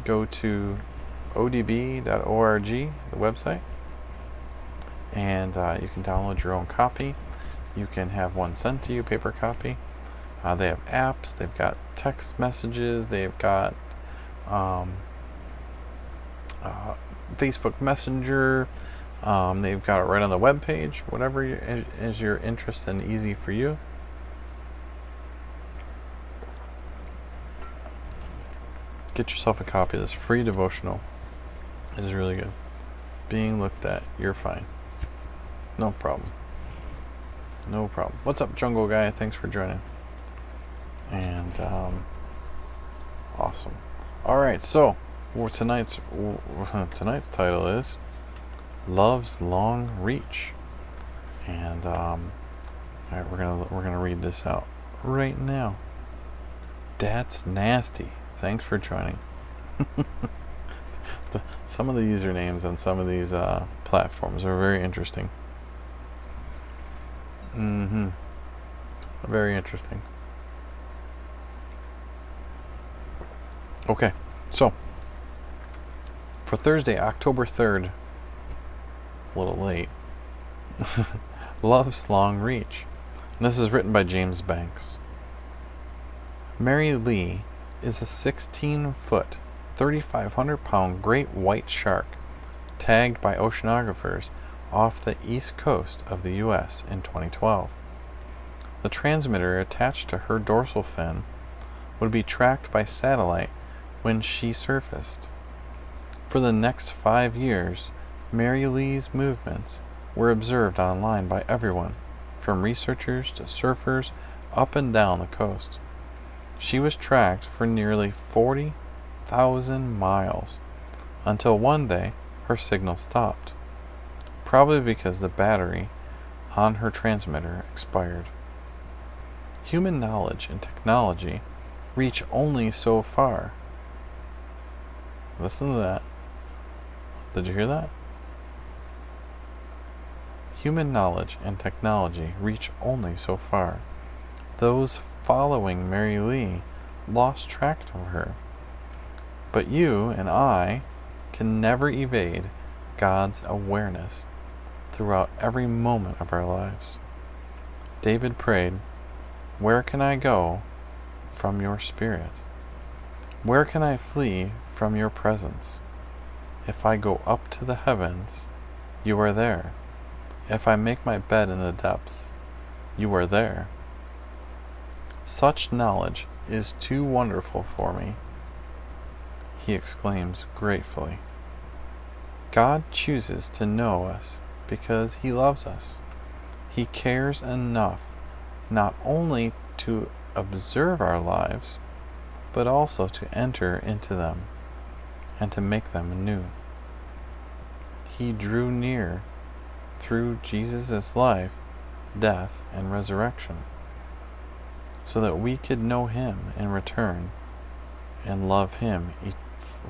go to odb.org, the website, and you can download your own copy. You can have one sent to you, paper copy. They have apps, they've got text messages, they've got Facebook Messenger, they've got it right on the web page, whatever is your interest and easy for you. Get yourself a copy of this free devotional. It is really good. Being looked at, you're fine. No problem. No problem. What's up, Jungle Guy? Thanks for joining. And awesome. All right, so tonight's title is Love's Long Reach, and all right, we're gonna read this out right now. That's nasty. Thanks for joining. Some of the usernames on some of these platforms are very interesting. Very interesting. Okay, so for Thursday, October 3rd, a little late, Love's Long Reach. And this is written by James Banks. Mary Lee is a 16-foot, 3,500-pound great white shark tagged by oceanographers off the east coast of the U.S. in 2012. The transmitter attached to her dorsal fin would be tracked by satellite when she surfaced. For the next 5 years, Mary Lee's movements were observed online by everyone, from researchers to surfers up and down the coast. She was tracked for nearly 40,000 miles until one day her signal stopped, probably because the battery on her transmitter expired. Human knowledge and technology reach only so far. Listen to that. Did you hear that? Human knowledge and technology reach only so far. Those following Mary Lee lost track of her. But you and I can never evade God's awareness throughout every moment of our lives. David prayed, "Where can I go from your spirit? Where can I flee from your presence? If I go up to the heavens, you are there. If I make my bed in the depths, you are there. Such knowledge is too wonderful for me," he exclaims gratefully. God chooses to know us because he loves us. He cares enough not only to observe our lives, but also to enter into them and to make them new. He drew near through Jesus' life, death, and resurrection, so that we could know him in return and love him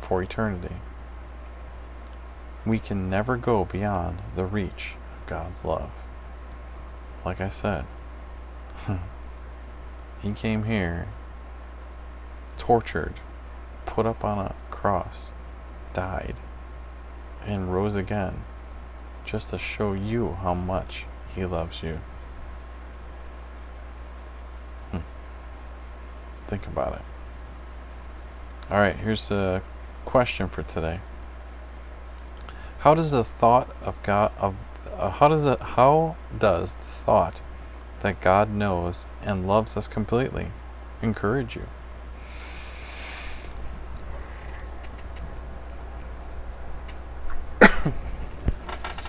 for eternity. We can never go beyond the reach of God's love. Like I said, he came here, tortured, put up on a cross, died, and rose again, just to show you how much he loves you. Think about it. Alright, here's the question for today. How does the thought that God knows and loves us completely encourage you?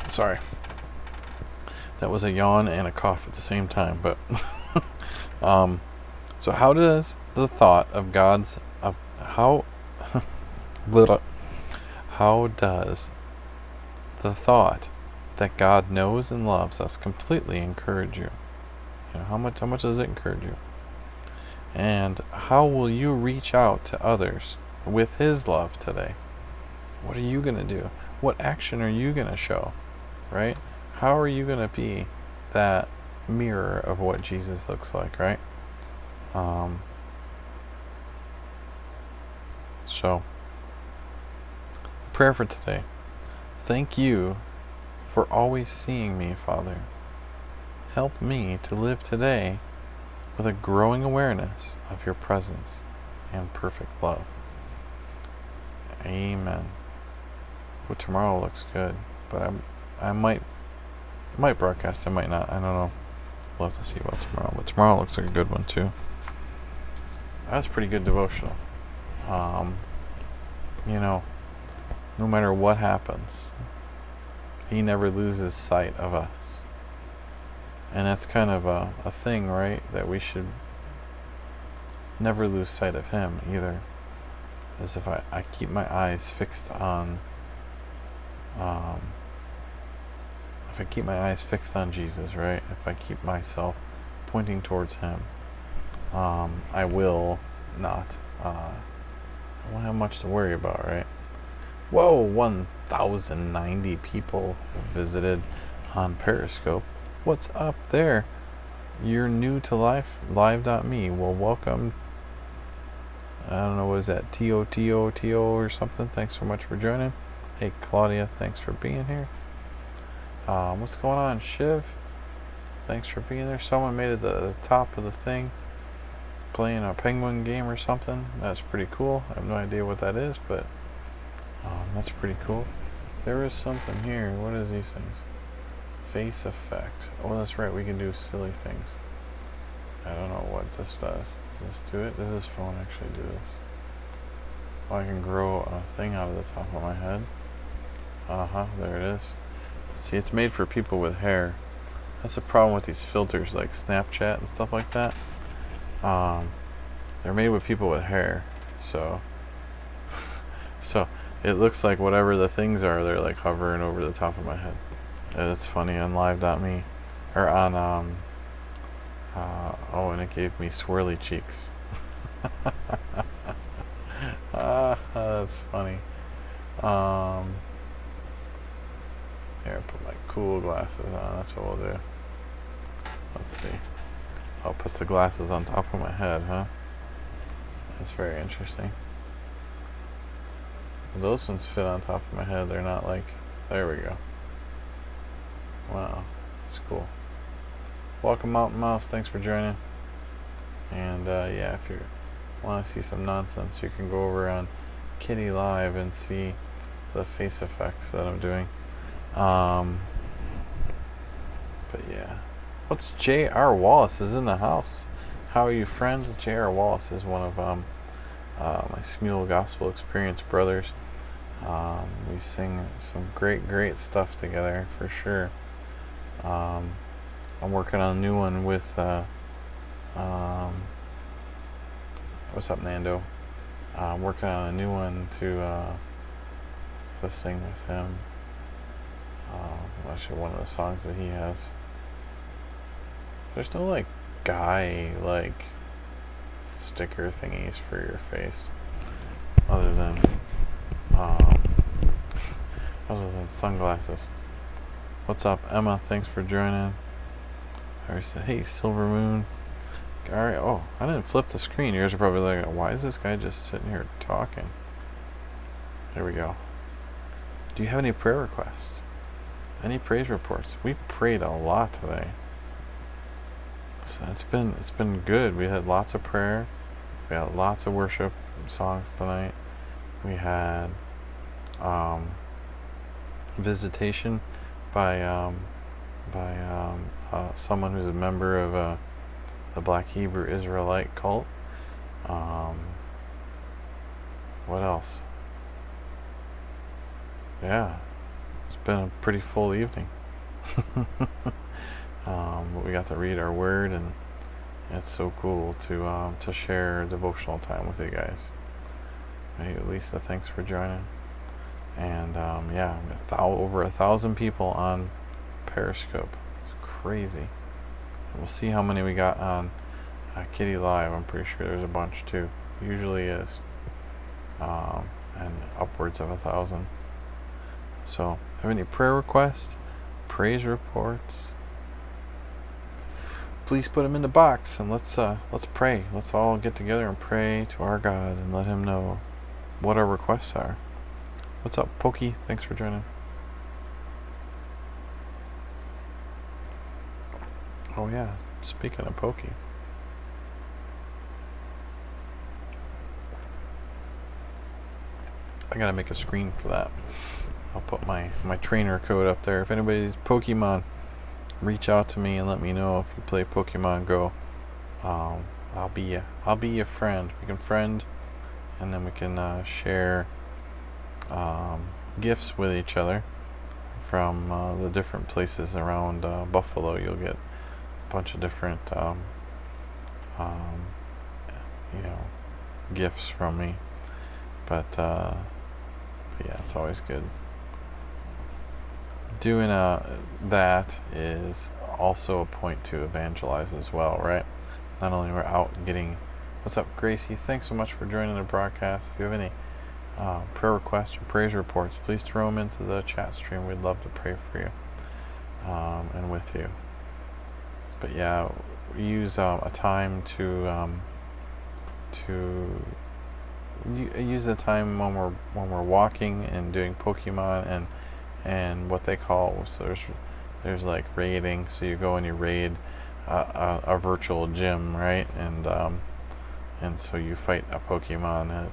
Sorry. That was a yawn and a cough at the same time, but so how does the thought of God's how does the thought that God knows and loves us completely encourage you? How much does it encourage you? And how will you reach out to others with his love today? What are you going to do? What action are you going to show? Right? How are you going to be that mirror of what Jesus looks like, right? So, prayer for today. Thank you for always seeing me, Father. Help me to live today with a growing awareness of your presence and perfect love. Amen. Well, tomorrow looks good, but I might broadcast, I might not. I don't know. We'll have to see about tomorrow. But tomorrow looks like a good one too. That's pretty good devotional. No matter what happens, he never loses sight of us. And that's kind of a thing, right? That we should never lose sight of him either. As if I keep my eyes fixed on if I keep my eyes fixed on Jesus, right? If I keep myself pointing towards him, I will not I won't have much to worry about, right? Whoa, 1,090 people visited on Periscope. What's up there? You're new to live.me. Well, welcome. I don't know, what is that? TOTO or something? Thanks so much for joining. Hey, Claudia, thanks for being here. What's going on, Shiv? Thanks for being there. Someone made it to the top of the thing, playing a penguin game or something. That's pretty cool. I have no idea what that is, but that's pretty cool. There is something here. What is these things? Face effect. Oh, that's right. We can do silly things. I don't know what this does. Does this do it? Does this phone actually do this? Oh, I can grow a thing out of the top of my head. There it is. See, it's made for people with hair. That's the problem with these filters like Snapchat and stuff like that. They're made with people with hair, so it looks like whatever the things are, they're like hovering over the top of my head. That's funny. On live.me or on and it gave me swirly cheeks. That's funny. Here, put my cool glasses on. That's what we'll do. Let's see. I'll put the glasses on top of my head, huh? That's very interesting. Those ones fit on top of my head. They're not like... There we go. Wow, that's cool. Welcome, Mountain Mouse. Thanks for joining. And yeah, if you want to see some nonsense, you can go over on Kitty Live and see the face effects that I'm doing. But yeah, what's J.R. Wallace is in the house? How are you, friend? J.R. Wallace is one of my Smule Gospel Experience brothers. We sing some great stuff together for sure. I'm working on a new one with what's up, Nando? I'm working on a new one to sing with him. Actually, one of the songs that he has. There's no like guy like sticker thingies for your face, other than sunglasses. What's up, Emma? Thanks for joining. I already said, hey, Silver Moon. Alright, oh, I didn't flip the screen. You guys are probably like, why is this guy just sitting here talking? There we go. Do you have any prayer requests? Any praise reports? We prayed a lot today. So it's been good. We had lots of prayer. We had lots of worship songs tonight. We had visitation by someone who's a member of the Black Hebrew Israelite cult. What else? Yeah, it's been a pretty full evening. But we got to read our word, and it's so cool to share devotional time with you guys. Hey, Lisa, thanks for joining. And yeah, over 1,000 people on Periscope. It's crazy. We'll see how many we got on Kitty Live. I'm pretty sure there's a bunch too. Usually is. And upwards of 1,000. So, have any prayer requests? Praise reports? Please put them in the box, and let's pray. Let's all get together and pray to our God and let Him know what our requests are. What's up, Pokey? Thanks for joining. Oh yeah, speaking of Pokey. I gotta make a screen for that. I'll put my trainer code up there. If anybody's Pokemon, reach out to me and let me know if you play Pokemon Go. I'll be your friend. We can friend, and then we can share gifts with each other from the different places around Buffalo. You'll get a bunch of different gifts from me, but yeah, it's always good. Doing that is also a point to evangelize as well, right? Not only we're out getting. What's up, Gracie? Thanks so much for joining the broadcast. If you have any prayer requests or praise reports, please throw them into the chat stream. We'd love to pray for you and with you. But yeah, we use a time to use the time when we're walking and doing Pokemon and what they call, so there's like raiding. So you go and you raid a virtual gym, right? And so you fight a Pokemon, and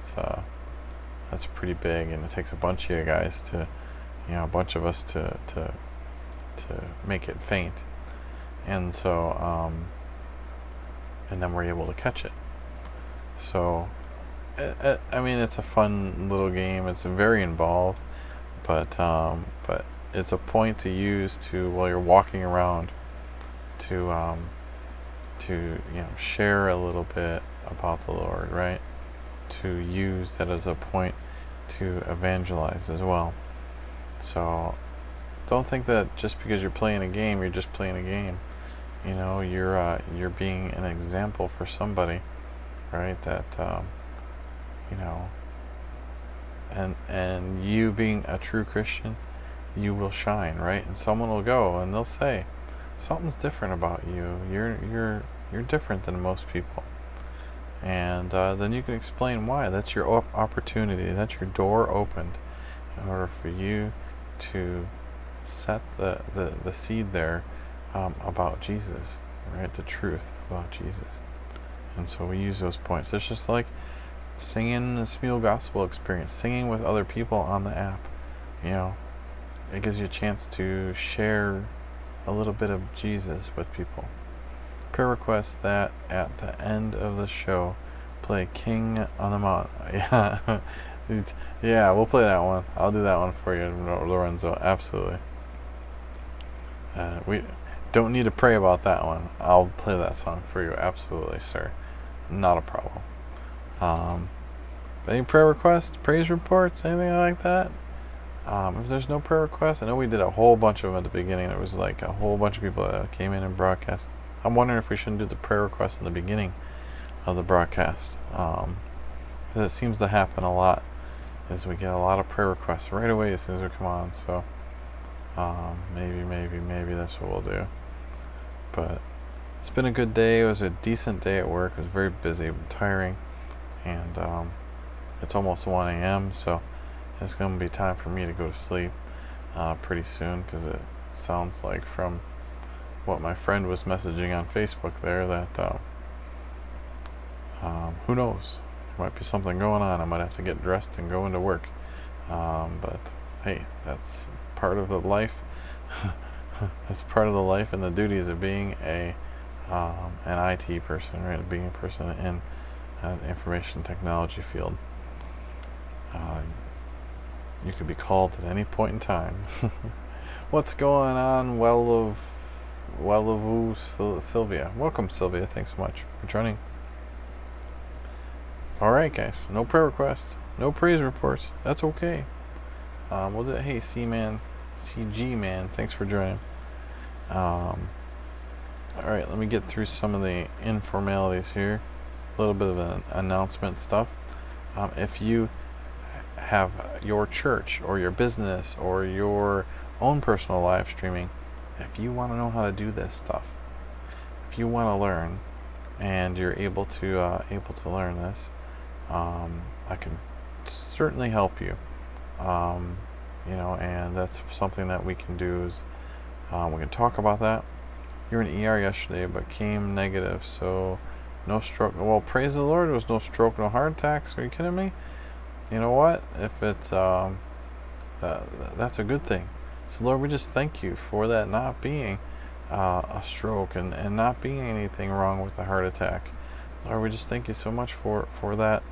that's pretty big, and it takes a bunch of you guys to, a bunch of us to make it faint, and so and then we're able to catch it. So I mean, it's a fun little game. It's very involved, but it's a point to use while you're walking around to share a little bit about the Lord, right? To use that as a point to evangelize as well. So don't think that just because you're playing a game, you're just playing a game. You're being an example for somebody, right? That and you being a true Christian, you will shine, right? And someone will go and they'll say, something's different about you. You're different than most people. And then you can explain why. That's your opportunity. That's your door opened in order for you to set the seed there about Jesus, right? The truth about Jesus. And so we use those points. It's just like singing the Smeal Gospel Experience, singing with other people on the app. You know, it gives you a chance to share a little bit of Jesus with people. Prayer request that at the end of the show play King on the Mountain. Yeah. Yeah, we'll play that one. I'll do that one for you, Lorenzo. Absolutely. We don't need to pray about that one. I'll play that song for you. Absolutely, sir. Not a problem. Any prayer requests, praise reports, anything like that? If there's no prayer requests, I know we did a whole bunch of them at the beginning. There was like a whole bunch of people that came in and broadcast. I'm wondering if we shouldn't do the prayer requests in the beginning of the broadcast. It seems to happen a lot, is we get a lot of prayer requests right away as soon as we come on. So maybe that's what we'll do. But it's been a good day. It was a decent day at work. It was very busy, tiring, and it's almost 1 a.m. so it's going to be time for me to go to sleep pretty soon, because it sounds like from what my friend was messaging on Facebook there that who knows, there might be something going on. I might have to get dressed and go into work, but hey, that's part of the life. That's part of the life and the duties of being an IT person, right? Being a person in the information technology field. You could be called at any point in time. What's going on, Sylvia? Welcome, Sylvia. Thanks so much for joining. Alright, guys. No prayer requests. No praise reports. That's okay. We'll do it. Hey, CG Man. Thanks for joining. Alright, let me get through some of the informalities here. A little bit of an announcement stuff. If you have your church or your business or your own personal live streaming, if you want to know how to do this stuff, if you want to learn and you're able to learn this, I can certainly help you. And that's something that we can do is we can talk about that. You were in ER yesterday but came negative, so no stroke. Well, praise the Lord, there was no stroke, no heart attacks. Are you kidding me? You know what? If it's that's a good thing. So Lord, we just thank you for that not being a stroke and not being anything wrong with the heart attack. Lord, we just thank you so much for that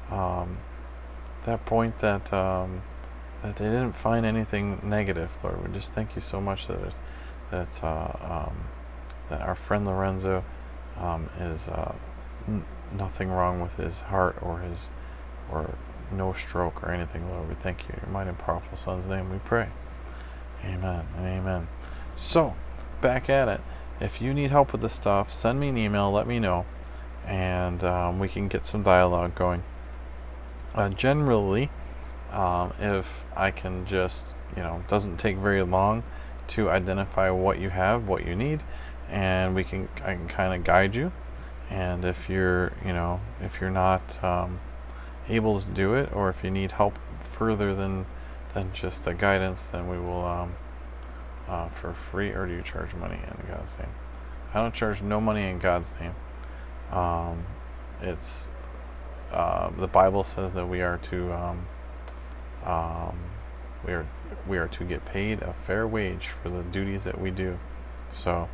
that point that they didn't find anything negative. Lord, we just thank you so much that that our friend Lorenzo is nothing wrong with his heart or no stroke or anything. Lord, we thank you. In your mighty and powerful Son's name we pray. Amen and amen. So, back at it. If you need help with this stuff, send me an email, let me know, and we can get some dialogue going. Generally, if I can just, doesn't take very long to identify what you have, what you need, and I can kind of guide you. And if you're not able to do it, or if you need help further than just the guidance, then we will for free. Or do you charge money in God's name? I don't charge no money in God's name. It's the Bible says that we are to we are to get paid a fair wage for the duties that we do. So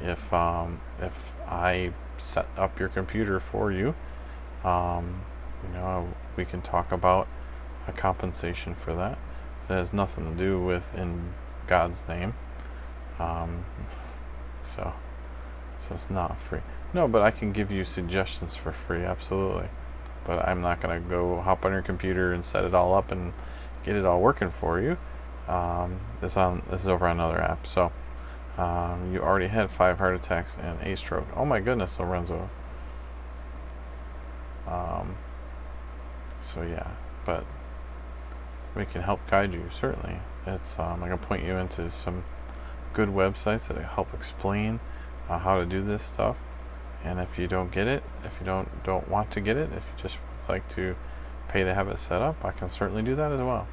if I set up your computer for you, we can talk about a compensation for that. It has nothing to do with in God's name. So it's not free. No, but I can give you suggestions for free, absolutely. But I'm not going to go hop on your computer and set it all up and get it all working for you. This is over on another app. So you already had 5 heart attacks and a stroke. Oh my goodness, Lorenzo. So yeah, but we can help guide you, certainly. It's I can point you into some good websites that help explain how to do this stuff. And if you don't get it, if you don't want to get it, if you just like to pay to have it set up, I can certainly do that as well.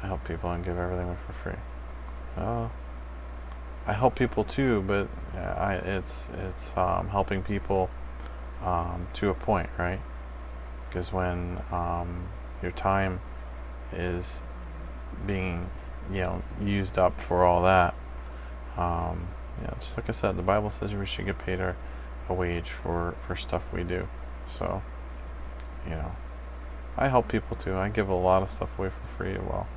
I help people and give everything for free. I help people too, but it's helping people to a point, right? Because when your time is being, used up for all that, just like I said, the Bible says we should get paid a wage for stuff we do. So, I help people too. I give a lot of stuff away for free, well,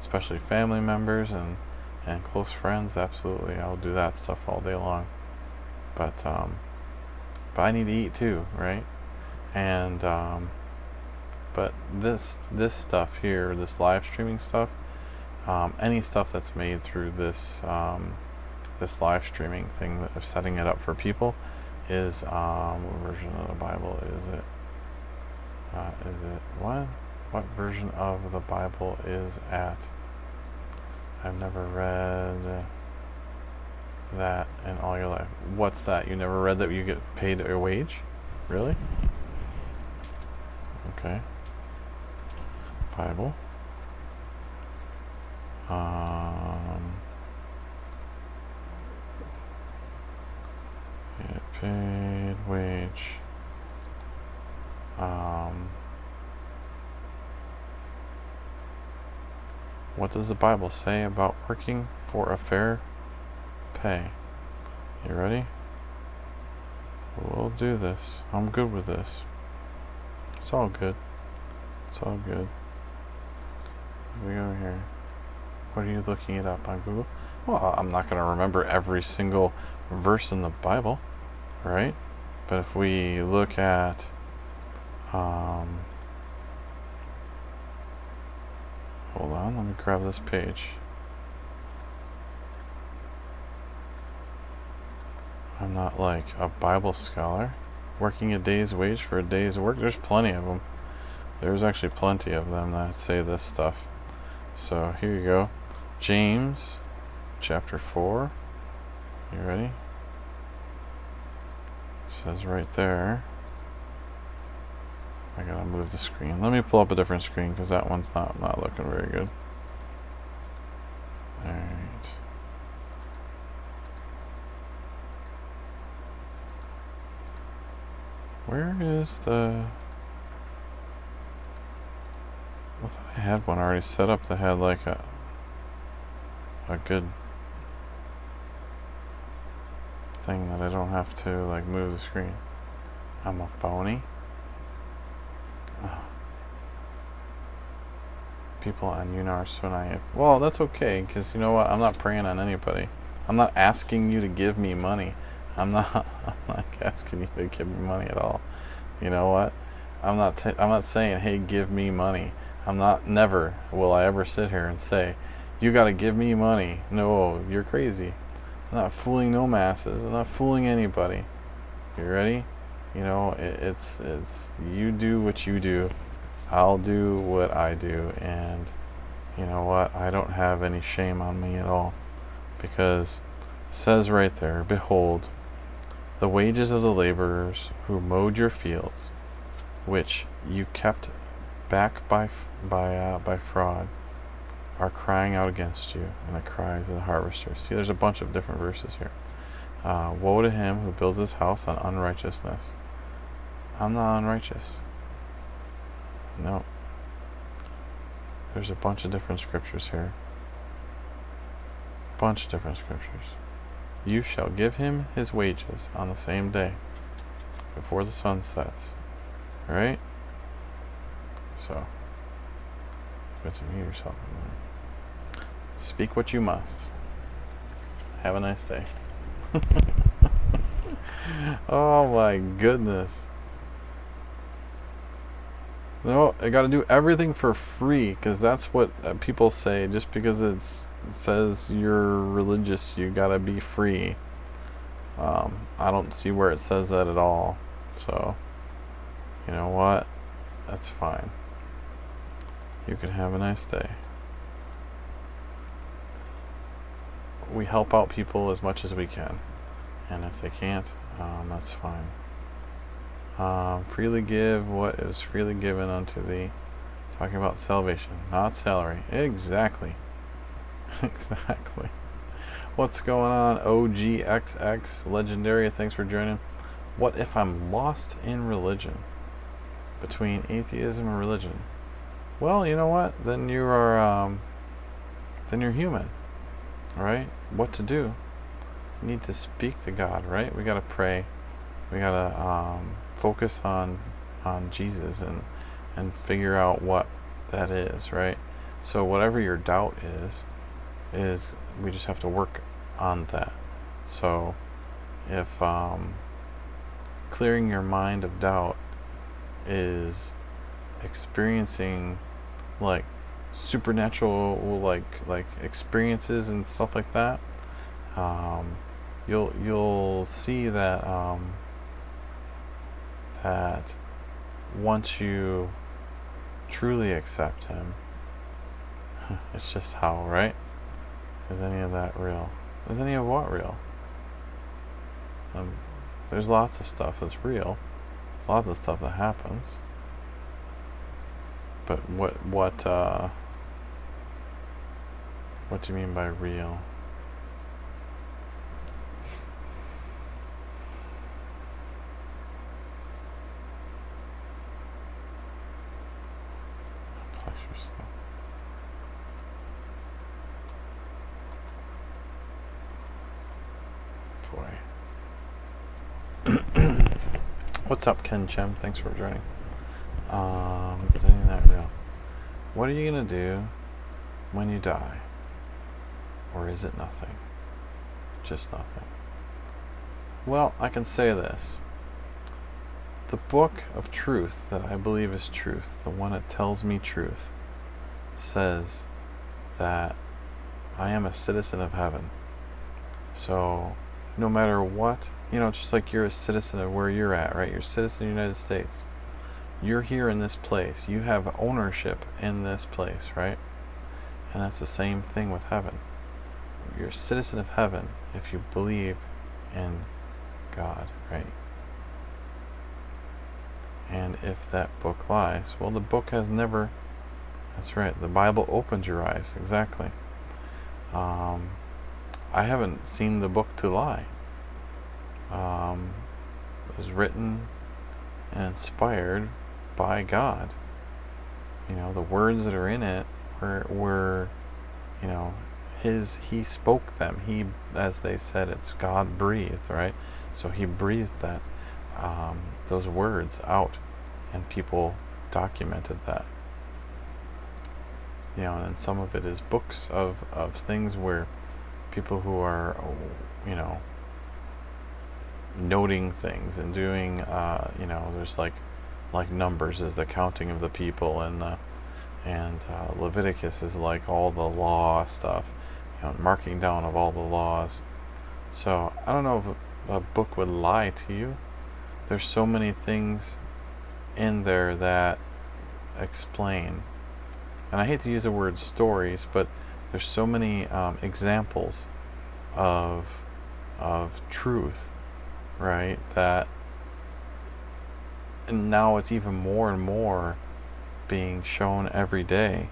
especially family members and close friends. Absolutely, I'll do that stuff all day long. But I need to eat too, right? And but this stuff here, this live streaming stuff, any stuff that's made through this this live streaming thing of setting it up for people is what version of the Bible is it? What version of the Bible is at? I've never read that in all your life. What's that? You never read that you get paid a wage? Really? Okay. Bible. Get paid wage. What does the Bible say about working for a fair pay? You ready? We'll do this. I'm good with this. It's all good. It's all good. Here we go here. What are you looking it up on Google? Well, I'm not going to remember every single verse in the Bible, right? But if we look at hold on, let me grab this page. I'm not like a Bible scholar. Working a day's wage for a day's work, there's plenty of them. There's actually plenty of them that say this stuff. So here you go. James chapter 4. You ready? It says right there. I gotta move the screen. Let me pull up a different screen because that one's not looking very good. Alright. Where is the... I thought I had one already set up that had like a good thing that I don't have to like move the screen. I'm a phony. People on Unars tonight. Well, that's okay, because you know what? I'm not preying on anybody. I'm not asking you to give me money. I'm not asking you to give me money at all. You know what? I'm not saying, hey, give me money. Never will I ever sit here and say, you got to give me money. No, you're crazy. I'm not fooling no masses. I'm not fooling anybody. You ready? It's you do what you do. I'll do what I do, and you know what? I don't have any shame on me at all, because it says right there, behold, the wages of the laborers who mowed your fields, which you kept back by fraud, are crying out against you, and the cries of the harvester. See, there's a bunch of different verses here. Woe to him who builds his house on unrighteousness. I'm not unrighteous. No. There's a bunch of different scriptures here. Bunch of different scriptures. You shall give him his wages on the same day, before the sun sets. Alright? So, good to meet yourself. Speak what you must. Have a nice day. Oh my goodness. No, I gotta do everything for free, because that's what people say. Just because it says you're religious, you gotta be free. I don't see where it says that at all. So, you know what? That's fine. You can have a nice day. We help out people as much as we can. And if they can't, that's fine. Freely give what is freely given unto thee. Talking about salvation, not salary. Exactly. Exactly. What's going on, OGXX Legendary? Thanks for joining. What if I'm lost in religion? Between atheism and religion? Well, you know what? Then you are, then you're human, right? What to do? You need to speak to God, right? We gotta pray. We gotta focus on Jesus and figure out what that is, right? So whatever your doubt is we just have to work on that. So if clearing your mind of doubt is experiencing like supernatural like experiences and stuff like that, you'll see that that once you truly accept him, it's just how, right? Is any of that real? Is any of what real? There's lots of stuff that's real. There's lots of stuff that happens. But what do you mean by real? Bless yourself. Boy. What's up, Ken Chem? Thanks for joining. Is any of that real? What are you gonna do when you die? Or is it nothing? Just nothing. Well, I can say this. The book of truth that I believe is truth, the one that tells me truth, says that I am a citizen of heaven. So no matter what, just like you're a citizen of where you're at, right? You're a citizen of the United States. You're here in this place. You have ownership in this place, right? And that's the same thing with heaven. You're a citizen of heaven if you believe in God, right? And if that book lies, well, the book has never, that's right, the Bible opens your eyes, exactly. I haven't seen the book to lie. It was written and inspired by God. The words that are in it were he spoke them. He, as they said, it's God breathed, right? So he breathed that, those words out, and people documented that. And some of it is books of things where people who are, noting things and doing, there's like Numbers is the counting of the people, and Leviticus is like all the law stuff, marking down of all the laws. So I don't know if a book would lie to you. There's so many things in there that explain, and I hate to use the word stories, but there's so many examples of truth, right? And now it's even more and more being shown every day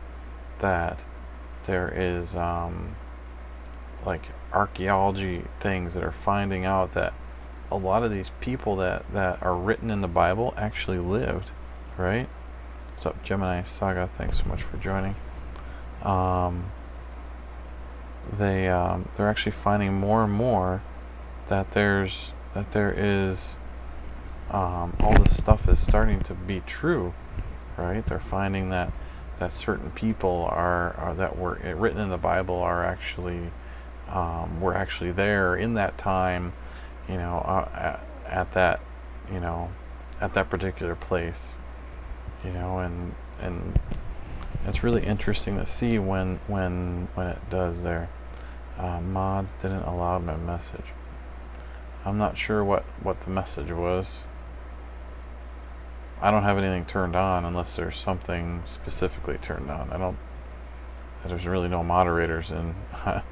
that there is like archaeology things that are finding out that a lot of these people that are written in the Bible actually lived, right? What's up, Gemini Saga? Thanks so much for joining. They're actually finding more and more that there is all this stuff is starting to be true, right? They're finding that certain people that were written in the Bible are actually were actually there in that time, at that particular place, and it's really interesting to see when it does there. Mods didn't allow my message. I'm not sure what the message was. I don't have anything turned on unless there's something specifically turned on. There's really no moderators, and I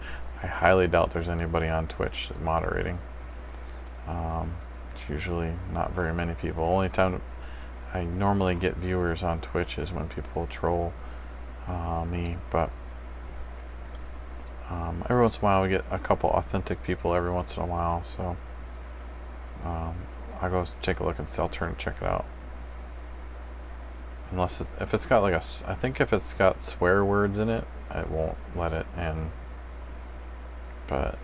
highly doubt there's anybody on Twitch moderating. It's usually not very many people. Only time I normally get viewers on Twitch is when people troll me, but Every once in a while we get a couple authentic people every once in a while, so I'll go take a look and I'll turn and check it out. Unless if it's got like I think if it's got swear words in it, it won't let it in. But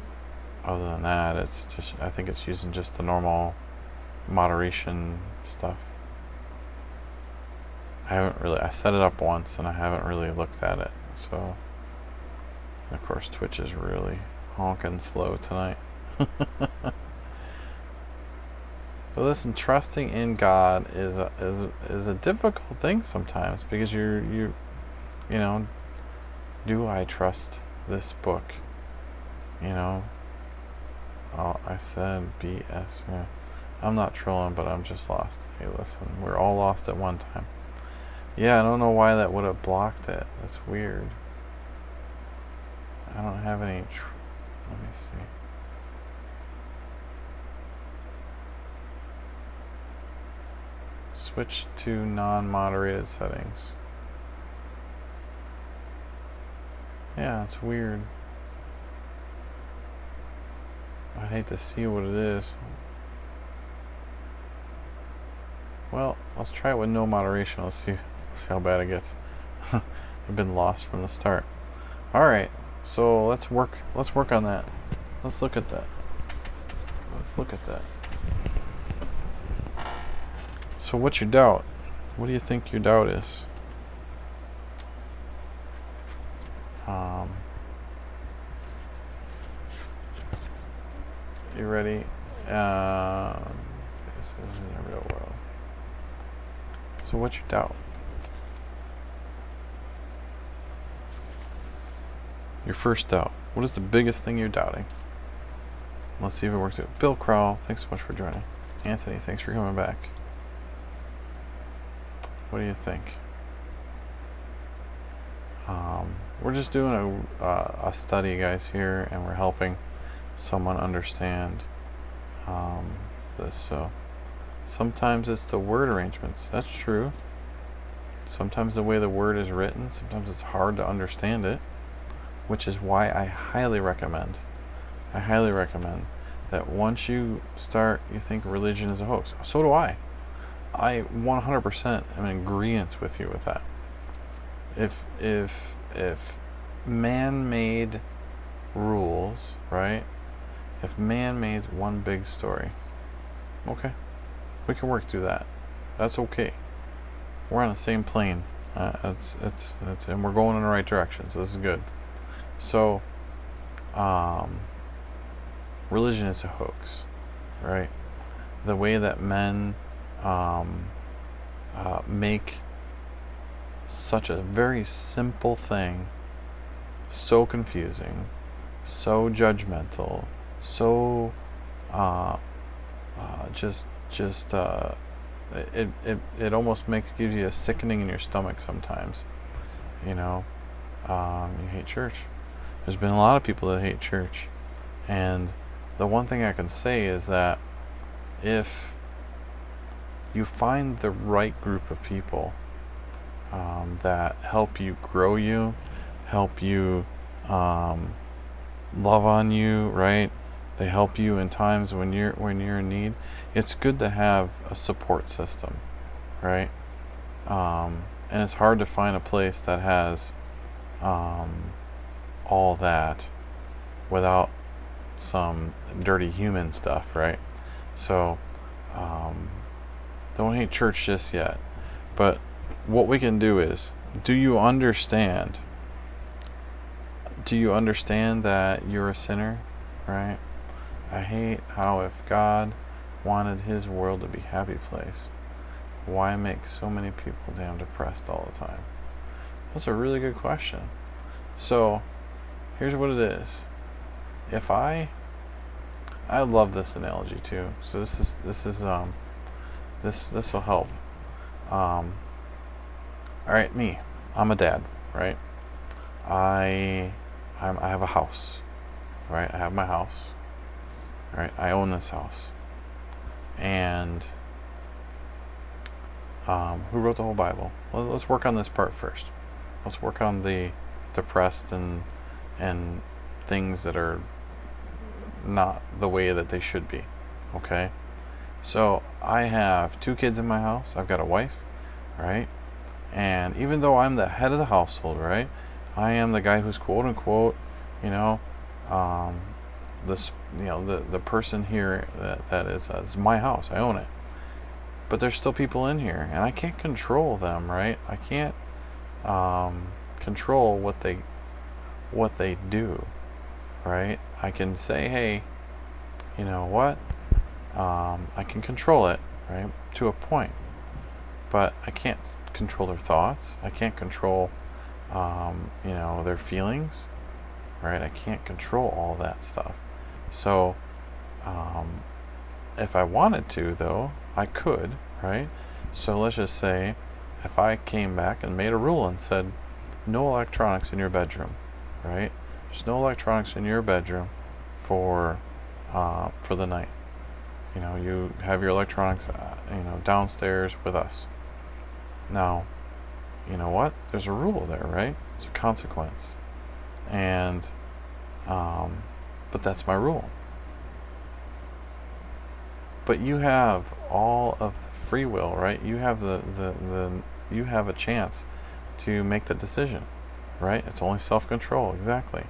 other than that, it's just, I think it's using just the normal moderation stuff. I set it up once and I haven't really looked at it, so. And of course Twitch is really honking slow tonight. But listen, trusting in God is a difficult thing sometimes, because you know, do I trust this book? You know, I said BS. Yeah. I'm not trolling, but I'm just lost. Hey, listen, we're all lost at one time. Yeah, I don't know why that would have blocked it. That's weird. I don't have any. Let me see. Switch to non-moderated settings. Yeah, it's weird. I hate to see what it is. Well, let's try it with no moderation. Let's see how bad it gets. I've been lost from the start. All right, so let's work on that. Let's look at that. So what's your doubt? What do you think your doubt is? You ready? This isn't a real world. So what's your doubt? Your first doubt. What is the biggest thing you're doubting? Let's see if it works out. Bill Crowell, thanks so much for joining. Anthony, thanks for coming back. What do you think? We're just doing a study, guys, here, and we're helping someone understand this. So sometimes it's the word arrangements. That's true. Sometimes the way the word is written, sometimes it's hard to understand it, which is why I highly recommend that once you start, you think religion is a hoax. So do I. I 100% am in agreement with you with that. If man-made rules, right? If man made one big story, okay, we can work through that. That's okay. We're on the same plane. It's and we're going in the right direction. So this is good. So, religion is a hoax, right? The way that men make such a very simple thing so confusing, so judgmental, so it almost gives you a sickening in your stomach sometimes. You know, you hate church. There's been a lot of people that hate church, and the one thing I can say is that if you find the right group of people that help you grow you, help you love on you, right? They help you in times when you're in need. It's good to have a support system, right? And it's hard to find a place that has all that without some dirty human stuff, right? So don't hate church just yet. But what we can do is, do you understand that you're a sinner, right? I hate how if God wanted his world to be a happy place, why make so many people damn depressed all the time? That's a really good question. So here's what it is. If I love this analogy too. So this will help. All right, me. I'm a dad, right? I have a house, right? I have my house, right? I own this house. And who wrote the whole Bible? Well, let's work on this part first. Let's work on the depressed and things that are not the way that they should be. Okay? So I have 2 kids in my house. I've got a wife, right? And even though I'm the head of the household, right? I am the guy who's quote unquote, the person here that is it's my house. I own it. But there's still people in here, and I can't control them, right? I can't control what they do, right? I can say, hey, you know what? I can control it, right, to a point, but I can't control their thoughts. I can't control, their feelings, right? I can't control all that stuff. So, if I wanted to, though, I could, right? So let's just say if I came back and made a rule and said, no electronics in your bedroom, right? There's no electronics in your bedroom for the night. You have your electronics, downstairs with us. Now, you know what? There's a rule there, right? There's a consequence. And, but that's my rule. But you have all of the free will, right? You have you have a chance to make the decision, right? It's only self-control, exactly.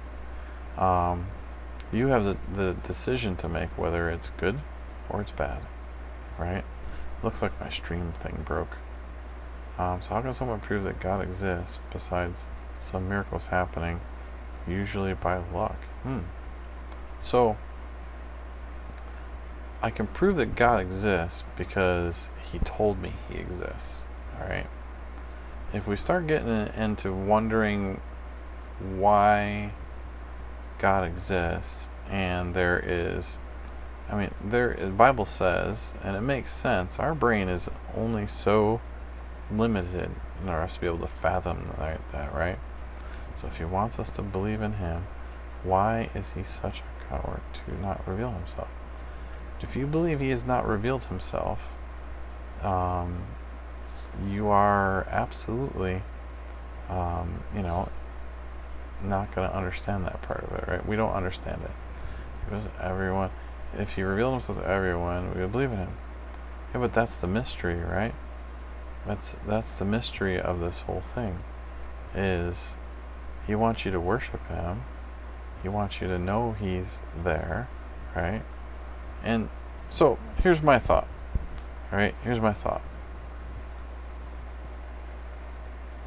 You have the decision to make whether it's good or it's bad, right? Looks like my stream thing broke. So how can someone prove that God exists besides some miracles happening, usually by luck? So I can prove that God exists because he told me he exists, alright? If we start getting into wondering why God exists, and the Bible says, and it makes sense, our brain is only so limited in order to be able to fathom that, right? So if he wants us to believe in him, why is he such a coward to not reveal himself? If you believe he has not revealed himself, you are absolutely, not going to understand that part of it, right? We don't understand it. Because if he revealed himself to everyone, we would believe in him. Yeah, but that's the mystery, right? That's the mystery of this whole thing, is he wants you to worship him. He wants you to know he's there, right? And so here's my thought. Alright, here's my thought.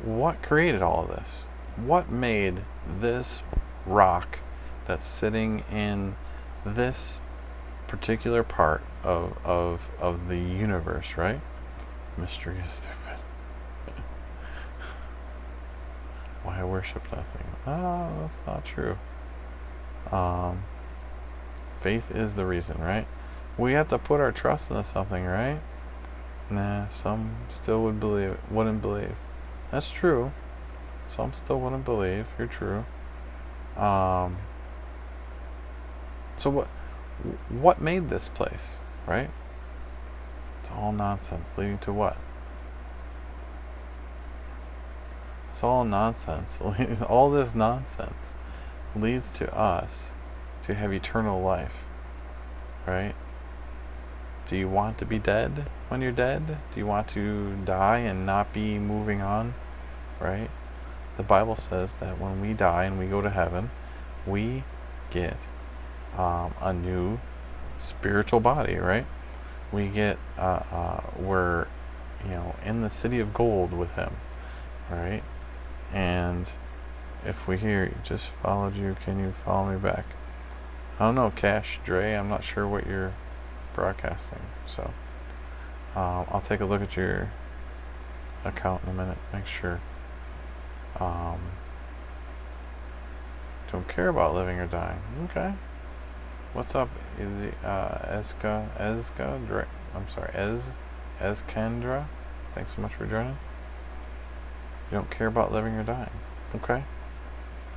What created all of this? What made this rock that's sitting in this particular part of the universe, right? Mystery is stupid. Why I worship nothing? That's not true. Faith is the reason, right? We have to put our trust into something, right? Nah, some still wouldn't believe. That's true. Some still wouldn't believe. You're true. So what made this place, right? It's all nonsense, leading to what? It's all nonsense. All this nonsense leads to us to have eternal life, right? Do you want to be dead when you're dead? Do you want to die and not be moving on, right? The Bible says that when we die and we go to heaven, we get a new spiritual body, right? We get we're in the city of gold with him, right? And if we hear just followed you, can you follow me back? I don't know, Cash Dre, I'm not sure what you're broadcasting, so I'll take a look at your account in a minute, make sure. Don't care about living or dying. Okay. What's up? Is Kendra? Thanks so much for joining. You don't care about living or dying. Okay.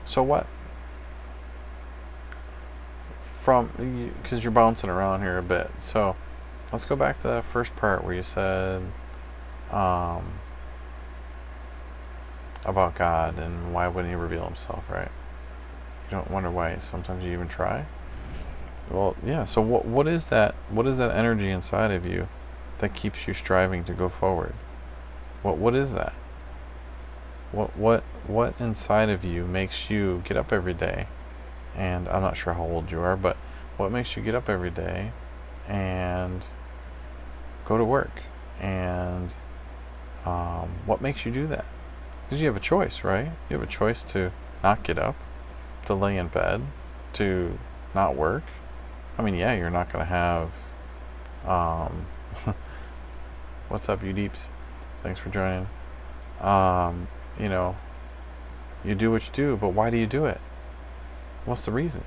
So what? Because you're bouncing around here a bit. So let's go back to that first part where you said about God and why wouldn't he reveal himself, right? You don't wonder why sometimes you even try? Well, yeah, so what is that energy inside of you that keeps you striving to go forward? What is that? What inside of you makes you get up every day? And I'm not sure how old you are, but what makes you get up every day and go to work? And what makes you do that? Because you have a choice, right? You have a choice to not get up, to lay in bed, to not work. I mean, yeah, you're not going to have what's up, you deeps? Thanks for joining. You know, you do what you do, but why do you do it? What's the reason?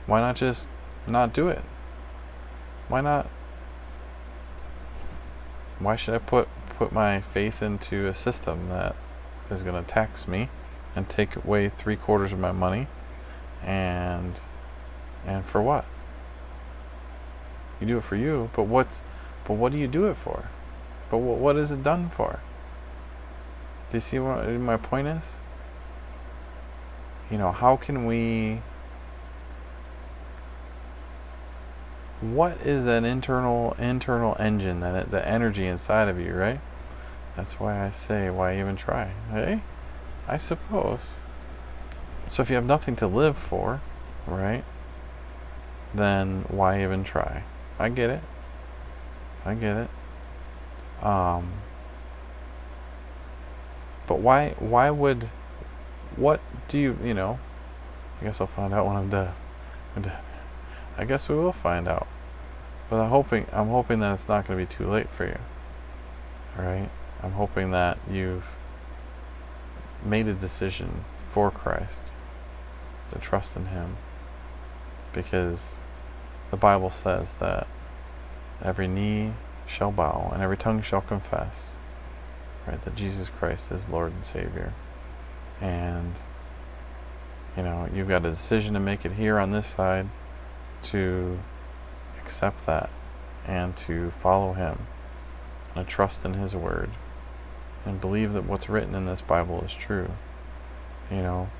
Why not just not do it? Why not? Why should I put my faith into a system that is going to tax me and take away 3/4 of my money, and for what? You do it for you, but what do you do it for? But what is it done for? Do you see what my point is? You know, how can we... What is that internal engine, the energy inside of you, right? That's why I say, why even try? Hey, I suppose. So if you have nothing to live for, right, then why even try? I get it. But why would... What do you know? I guess I'll find out when I'm dead. I guess we will find out. But I'm hoping that it's not going to be too late for you. Alright? I'm hoping that you've made a decision for Christ, to trust in Him. Because the Bible says that every knee shall bow and every tongue shall confess, right, that Jesus Christ is Lord and Savior. And, you know, you've got a decision to make it here on this side, to accept that and to follow Him and to trust in His Word and believe that what's written in this Bible is true. You know,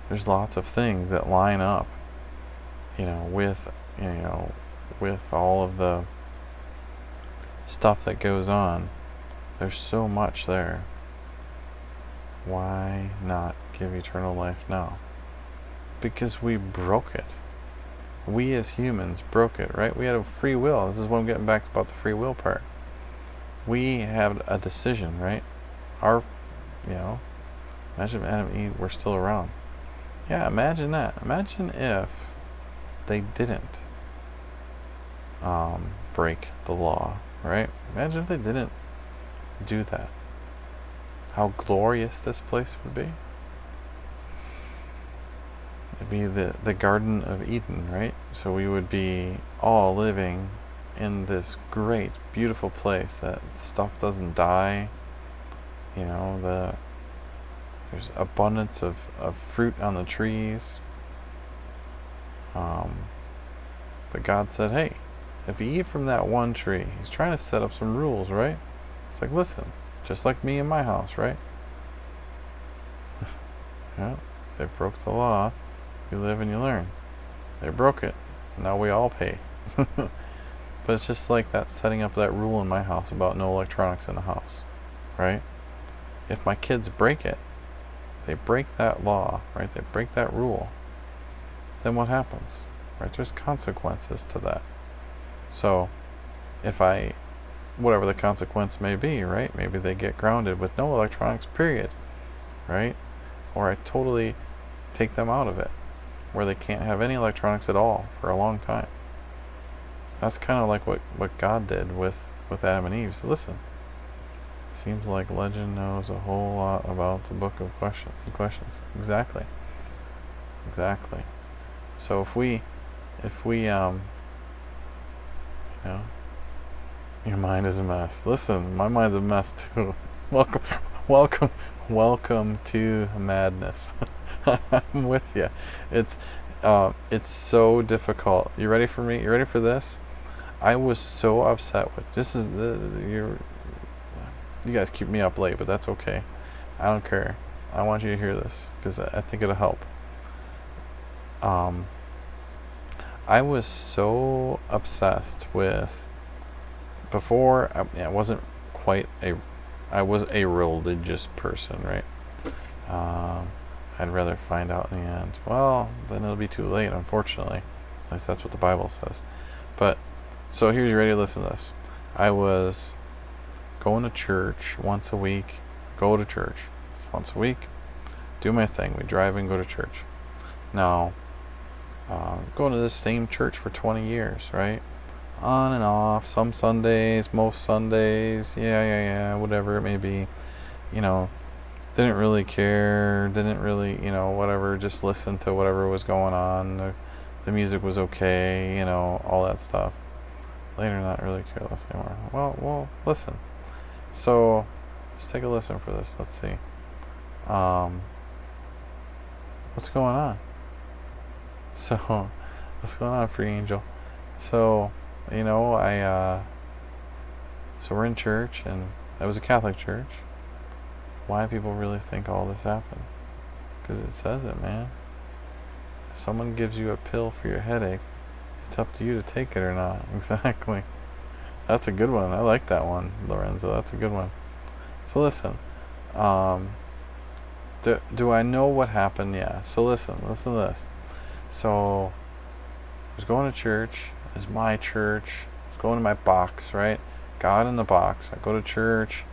there's lots of things that line up, with all of the stuff that goes on. There's so much there. Why not give eternal life now? Because we broke it. We as humans broke it, right? We had a free will. This is what I'm getting back about the free will part. We had a decision, right? Imagine Adam and Eve were still around. Yeah, imagine that. Imagine if they didn't break the law, right? Imagine if they didn't do that. How glorious this place would be. It'd be the Garden of Eden, right? So we would be all living in this great, beautiful place that stuff doesn't die. There's abundance of fruit on the trees. But God said, hey, if you eat from that one tree, He's trying to set up some rules, right? It's like, listen, just like me and my house, right? Yeah, they broke the law. You live and you learn. They broke it. Now we all pay. But it's just like that, setting up that rule in my house about no electronics in the house, right? If my kids break it, they break that law, right? They break that rule. Then what happens, right? There's consequences to that. So if whatever the consequence may be, right? Maybe they get grounded with no electronics, period, right? Or I totally take them out of it, where they can't have any electronics at all for a long time. That's kind of like what God did with Adam and Eve. So listen, seems like legend knows a whole lot about the book of questions. Exactly. So if we your mind is a mess. Listen, my mind's a mess too. Welcome to madness. I'm with you. It's so difficult. You ready for me? You ready for this? I was so upset with this. You guys keep me up late, but that's okay. I don't care. I want you to hear this because I think it'll help. I was so obsessed with, before, I wasn't quite I was a religious person, right? I'd rather find out in the end. Well, then it'll be too late, unfortunately. At least that's what the Bible says. But, so here's, you ready to listen to this? I was going to church once a week. Go to church once a week. Do my thing. We drive and go to church. Now, going to this same church for 20 years, right? On and off, some Sundays, most Sundays, whatever it may be, didn't really care, didn't really, whatever, just listen to whatever was going on, the music was okay, all that stuff. Later, not really careless anymore. Well, listen. So, let's take a listen for this, let's see. What's going on? So, what's going on, Free Angel? So, so we're in church, and that was a Catholic church. Why people really think all this happened? Because it says it, man. If someone gives you a pill for your headache, it's up to you to take it or not. Exactly. That's a good one. I like that one, Lorenzo. That's a good one. So listen. Do I know what happened? Yeah. So listen to this. So I was going to church. It's my church. I was going to my box, right? God in the box. I go to church,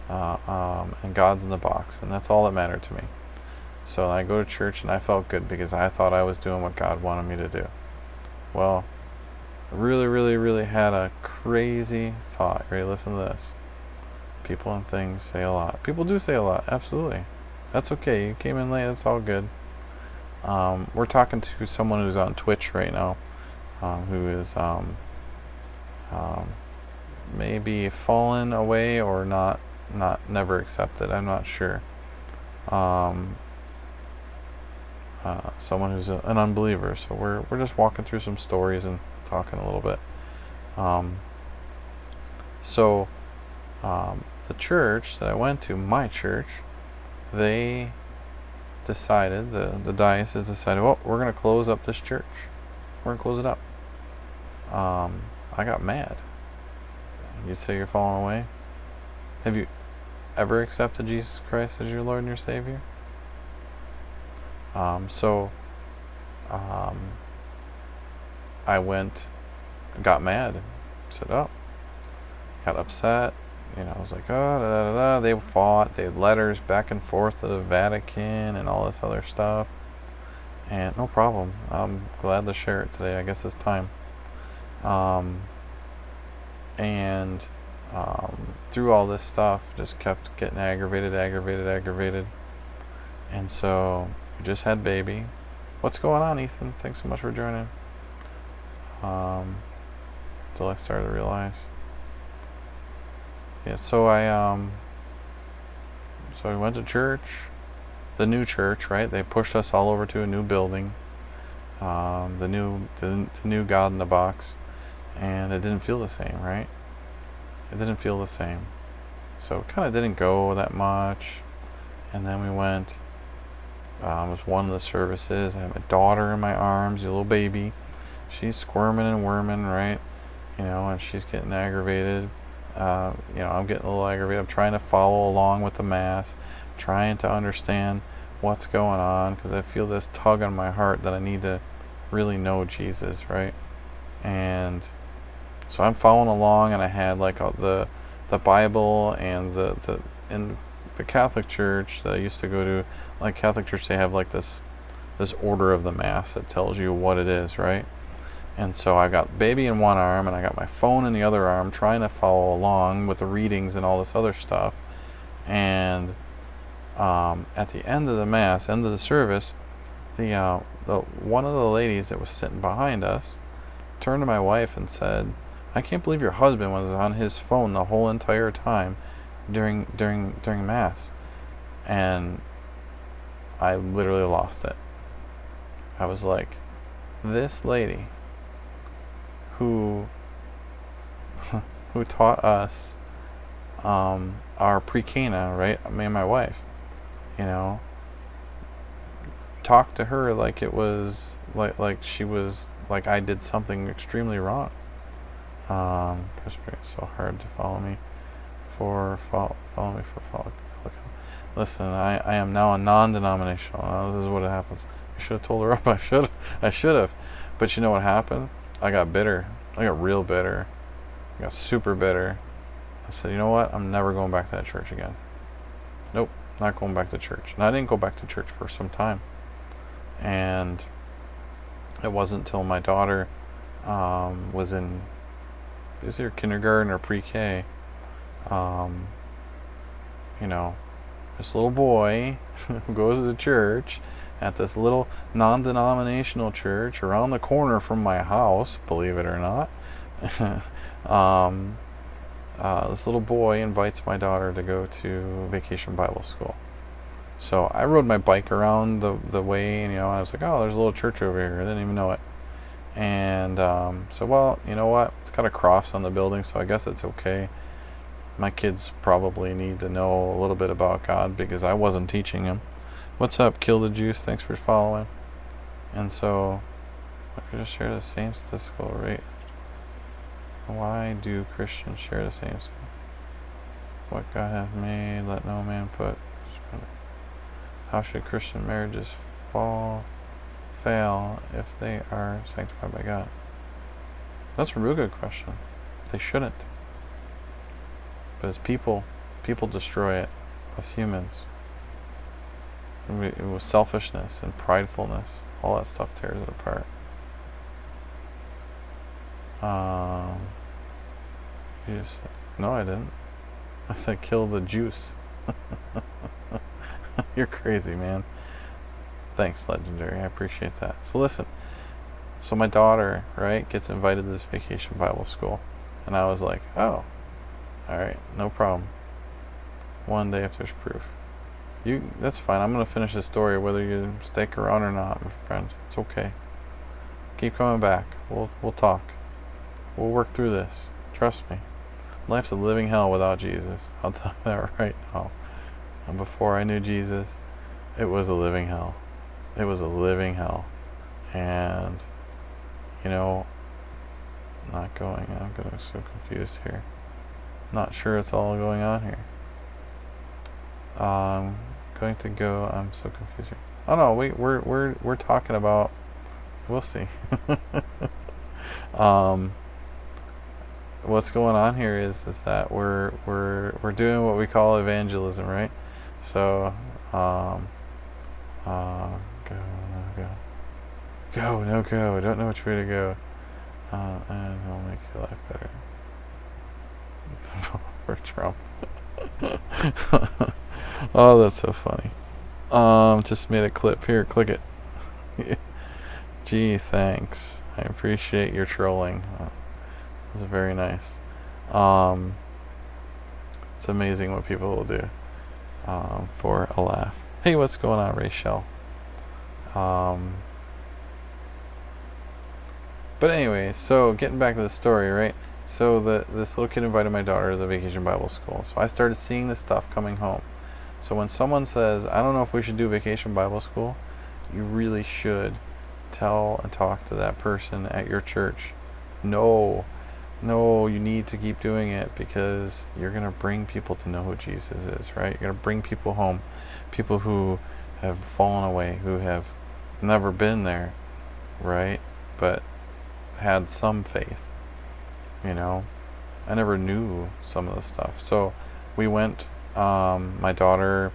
and God's in the box, and that's all that mattered to me. So I go to church, and I felt good because I thought I was doing what God wanted me to do. Well, I really, really, really had a crazy thought. Ready? Listen to this. People and things say a lot. People do say a lot. Absolutely. That's okay. You came in late. That's all good. We're talking to someone who's on Twitch right now, who is maybe fallen away or not never accepted. I'm not sure. Someone who's an unbeliever. So we're just walking through some stories and talking a little bit. The church that I went to, my church, they decided, the diocese decided, well, we're going to close up this church. We're going to close it up. I got mad. You say you're falling away? Have you ever accepted Jesus Christ as your Lord and your Savior? I got mad, said, got upset. I was like, They fought. They had letters back and forth to the Vatican and all this other stuff. And no problem. I'm glad to share it today. I guess it's time. Through all this stuff, just kept getting aggravated. And so, we just had baby. What's going on, Ethan? Thanks so much for joining. Until I started to realize. Yeah, so we went to church, the new church, right? They pushed us all over to a new building, the new God in the box, and it didn't feel the same, right? It didn't feel the same. So it kind of didn't go that much. And then we went, it was one of the services. I had my daughter in my arms, a little baby. She's squirming and worming, right? And she's getting aggravated. I'm getting a little aggravated. I'm trying to follow along with the Mass, trying to understand what's going on, because I feel this tug on my heart that I need to really know Jesus, right? And so I'm following along, and I had like the Bible and in the Catholic Church that I used to go to, like Catholic Church, they have like this order of the Mass that tells you what it is, right? And so I got baby in one arm, and I got my phone in the other arm, trying to follow along with the readings and all this other stuff. And at the end of the Mass, end of the service, the one of the ladies that was sitting behind us turned to my wife and said, "I can't believe your husband was on his phone the whole entire time during Mass." And I literally lost it. I was like, this lady who taught us our pre-Cana, right? Me and my wife, talk to her like it was like she was like I did something extremely wrong. It's so hard to follow me for Listen, I am now a non-denominational. Now this is what happens. I should have told her up. I should have. But you know what happened? I got bitter. I got real bitter. I got super bitter. I said, you know what? I'm never going back to that church again. Nope, not going back to church. And I didn't go back to church for some time. And it wasn't until my daughter was in either kindergarten or pre-K. You know, this little boy who goes to church at this little non-denominational church around the corner from my house, believe it or not. This little boy invites my daughter to go to Vacation Bible School. So I rode my bike around the way, and I was like, oh, there's a little church over here. I didn't even know it. And so, well, you know what? It's got a cross on the building, so I guess it's okay. My kids probably need to know a little bit about God because I wasn't teaching them. What's up, Kill the Juice? Thanks for following. And so, I could just share the same statistical rate. Why do Christians share the same? What God hath made, let no man put. How should Christian marriages fail if they are sanctified by God? That's a real good question. They shouldn't. But as people destroy it. As humans. And with selfishness and pridefulness, all that stuff tears it apart. You just said, no, I didn't. I said kill the juice. You're crazy, man. Thanks, Legendary. I appreciate that. So listen. So my daughter, right, gets invited to this Vacation Bible School. And I was like, oh, alright, no problem. One day if there's proof. That's fine. I'm going to finish the story whether you stick around or not, my friend. It's okay. Keep coming back. We'll talk. We'll work through this. Trust me. Life's a living hell without Jesus. I'll tell you that right now. And before I knew Jesus, it was a living hell. It was a living hell. And, I'm getting so confused here. Not sure it's all going on here. I'm so confused here. Oh no, we're talking about, we'll see. What's going on here is that we're doing what we call evangelism, right? So, go, no go. Don't know which way to go, and it'll make your life better. For Trump. Oh, that's so funny. Just made a clip here. Click it. Gee, thanks. I appreciate your trolling. It's very nice. It's amazing what people will do for a laugh. Hey, what's going on, Rachel? But anyway, so getting back to the story, right? So this little kid invited my daughter to the Vacation Bible School. So I started seeing this stuff coming home. So when someone says, I don't know if we should do Vacation Bible School, you really should tell and talk to that person at your church. No, you need to keep doing it because you're going to bring people to know who Jesus is, right? You're going to bring people home, people who have fallen away, who have never been there, right? But had some faith, I never knew some of the stuff. So we went, my daughter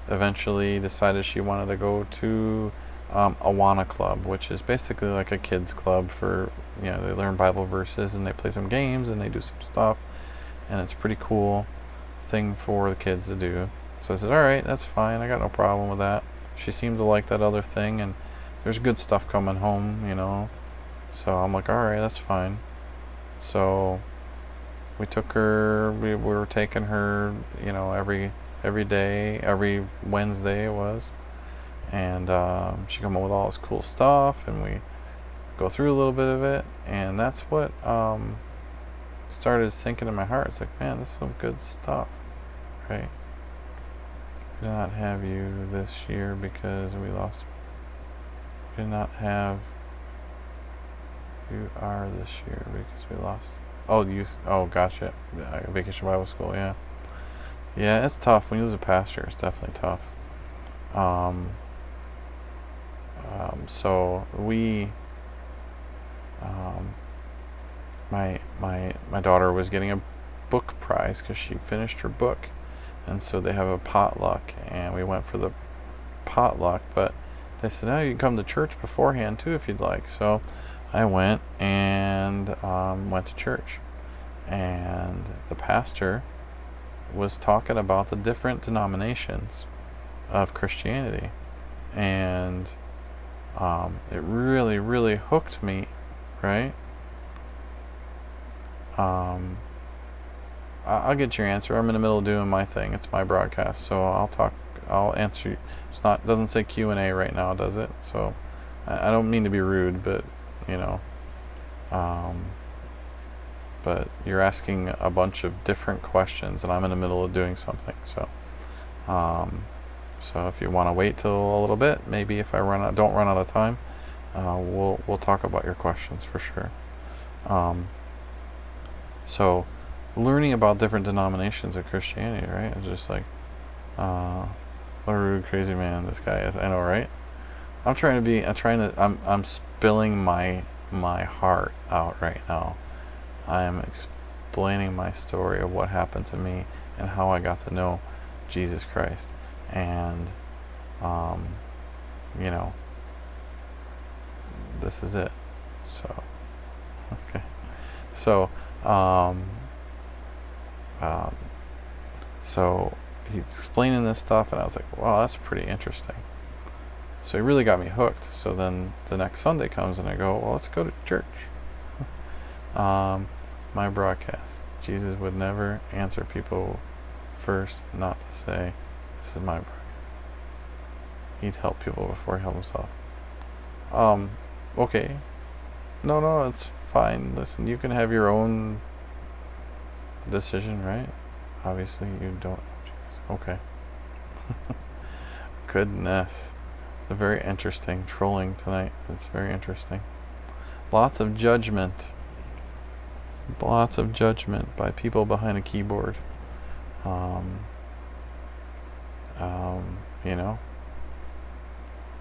eventually decided she wanted to go to Awana Club, which is basically like a kids club for, they learn Bible verses and they play some games and they do some stuff, and it's pretty cool thing for the kids to do. So I said, all right, that's fine. I got no problem with that. She seemed to like that other thing, and there's good stuff coming home, So I'm like, all right, that's fine. So we took her. We were taking her, every day, every Wednesday it was. And she come up with all this cool stuff, and we go through a little bit of it, and that's what started sinking in my heart. It's like, man, this is some good stuff, right? We did not have you this year because we lost. did not have you are this year because we lost. Oh, gotcha. Vacation Bible School, yeah. Yeah, it's tough. When you lose a pastor, it's definitely tough. So we, my daughter was getting a book prize because she finished her book, and so they have a potluck, and we went for the potluck, but they said, "Oh, you can come to church beforehand too if you'd like." So I went and went to church, and the pastor was talking about the different denominations of Christianity, and it really, really hooked me, right? I'll get your answer. I'm in the middle of doing my thing. It's my broadcast, so I'll answer you. Doesn't say Q&A right now, does it? So I don't mean to be rude, but but you're asking a bunch of different questions, and I'm in the middle of doing something. So so if you want to wait till a little bit, maybe if I don't run out of time, we'll talk about your questions for sure. So learning about different denominations of Christianity, right? It's just like, what a rude, crazy man this guy is. I know, right? I'm spilling my heart out right now. I am explaining my story of what happened to me and how I got to know Jesus Christ. And, this is it. So, okay. So, so he's explaining this stuff, and I was like, wow, that's pretty interesting. So he really got me hooked. So then the next Sunday comes, and I go, well, let's go to church. My broadcast. Jesus would never answer people first, not to say, this is my broadcast. He'd help people before he helped himself. Okay. No, it's fine. Listen, you can have your own decision, right? Obviously, you don't. Okay. Goodness. Very interesting trolling tonight. It's very interesting. Lots of judgment. Lots of judgment by people behind a keyboard.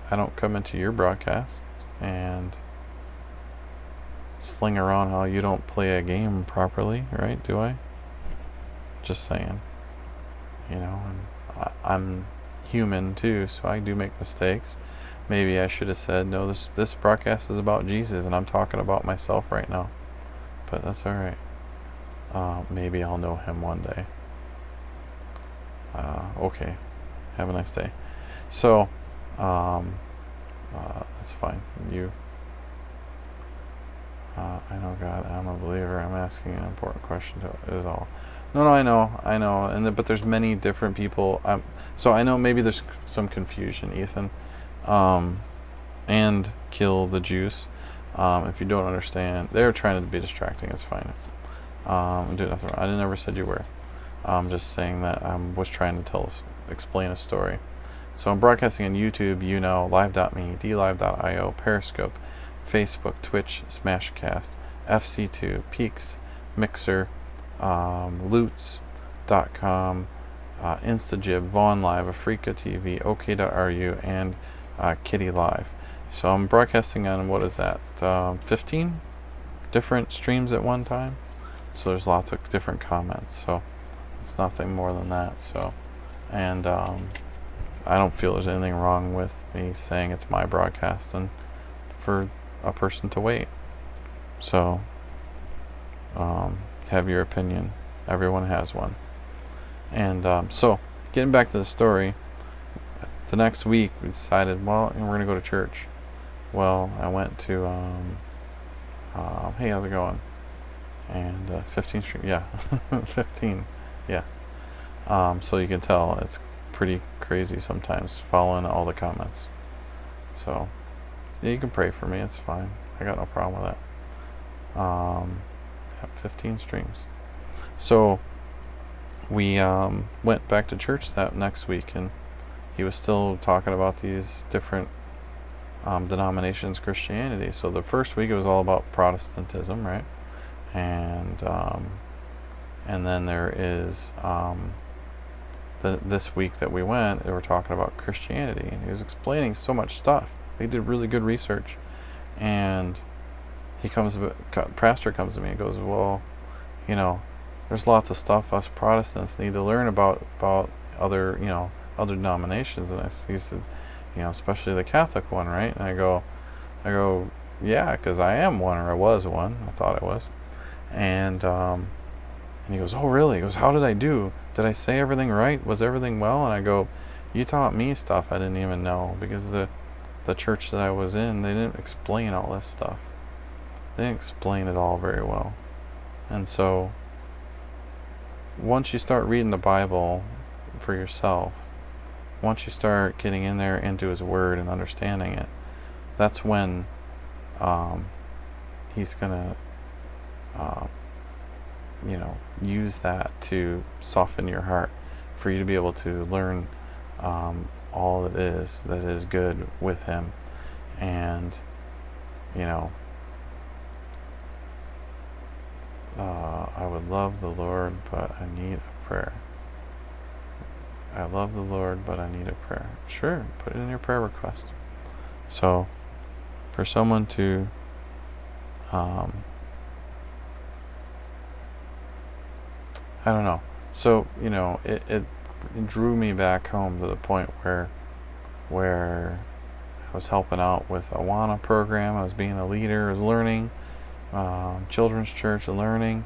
I don't come into your broadcast and sling around how you don't play a game properly, right? Do I? Just saying. And I'm human too, so I do make mistakes. Maybe I should have said, no, this broadcast is about Jesus, and I'm talking about myself right now. But that's alright. Maybe I'll know him one day. Okay. Have a nice day. So, that's fine. I know, God, I'm a believer. I'm asking an important question is all. No, I know. But there's many different people. So I know maybe there's some confusion, Ethan. And kill the juice. If you don't understand, they're trying to be distracting. It's fine. Do nothing wrong. I never said you were. I'm just saying that I was trying to explain a story. So I'm broadcasting on YouTube, Live.me, DLive.io, Periscope, Facebook, Twitch, Smashcast, FC2, Peaks, Mixer, Loots.com, Instajib, Vaughn Live, Africa TV, OK.ru, and Kitty Live. So I'm broadcasting on, 15 different streams at one time. So there's lots of different comments. So it's nothing more than that. So, and I don't feel there's anything wrong with me saying it's my broadcast and for a person to wait. So, have your opinion. Everyone has one. And so, getting back to the story, the next week we decided, we're going to go to church. Well, I went to, hey, how's it going? And 15 stream, yeah, 15, yeah. So you can tell it's pretty crazy sometimes following all the comments. So, yeah, you can pray for me, it's fine. I got no problem with that. 15 streams. So, we went back to church that next week, and he was still talking about these different denominations Christianity. So the first week it was all about Protestantism, right? And then there is this week that we went, they were talking about Christianity, and he was explaining so much stuff. They did really good research, and pastor comes to me and goes, well, there's lots of stuff us Protestants need to learn about other other denominations. And he said, especially the Catholic one, right? And I go, yeah, because I am one, or I was one. I thought I was. And he goes, oh, really? He goes, how did I do? Did I say everything right? Was everything well? And I go, you taught me stuff I didn't even know, because the church that I was in, they didn't explain all this stuff. They didn't explain it all very well. And so once you start reading the Bible for yourself, once you start getting in there into His Word and understanding it, that's when He's gonna use that to soften your heart, for you to be able to learn all that is good with Him. And I would love the Lord, but I need a prayer. I love the Lord, but I need a prayer. Sure, put it in your prayer request. So for someone to I don't know. So, it drew me back home to the point where I was helping out with a Awana program. I was being a leader. I was learning children's church, learning,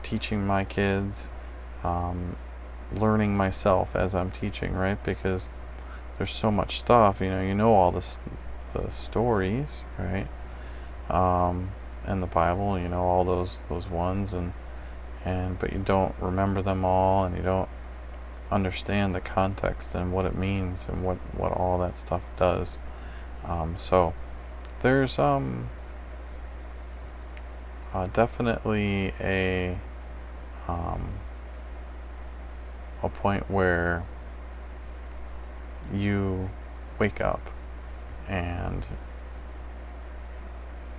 teaching my kids, learning myself as I'm teaching, right? Because there's so much stuff. All the stories, right? And the Bible, all those ones, but you don't remember them all, and you don't understand the context and what it means and what all that stuff does. So there's definitely a point where you wake up and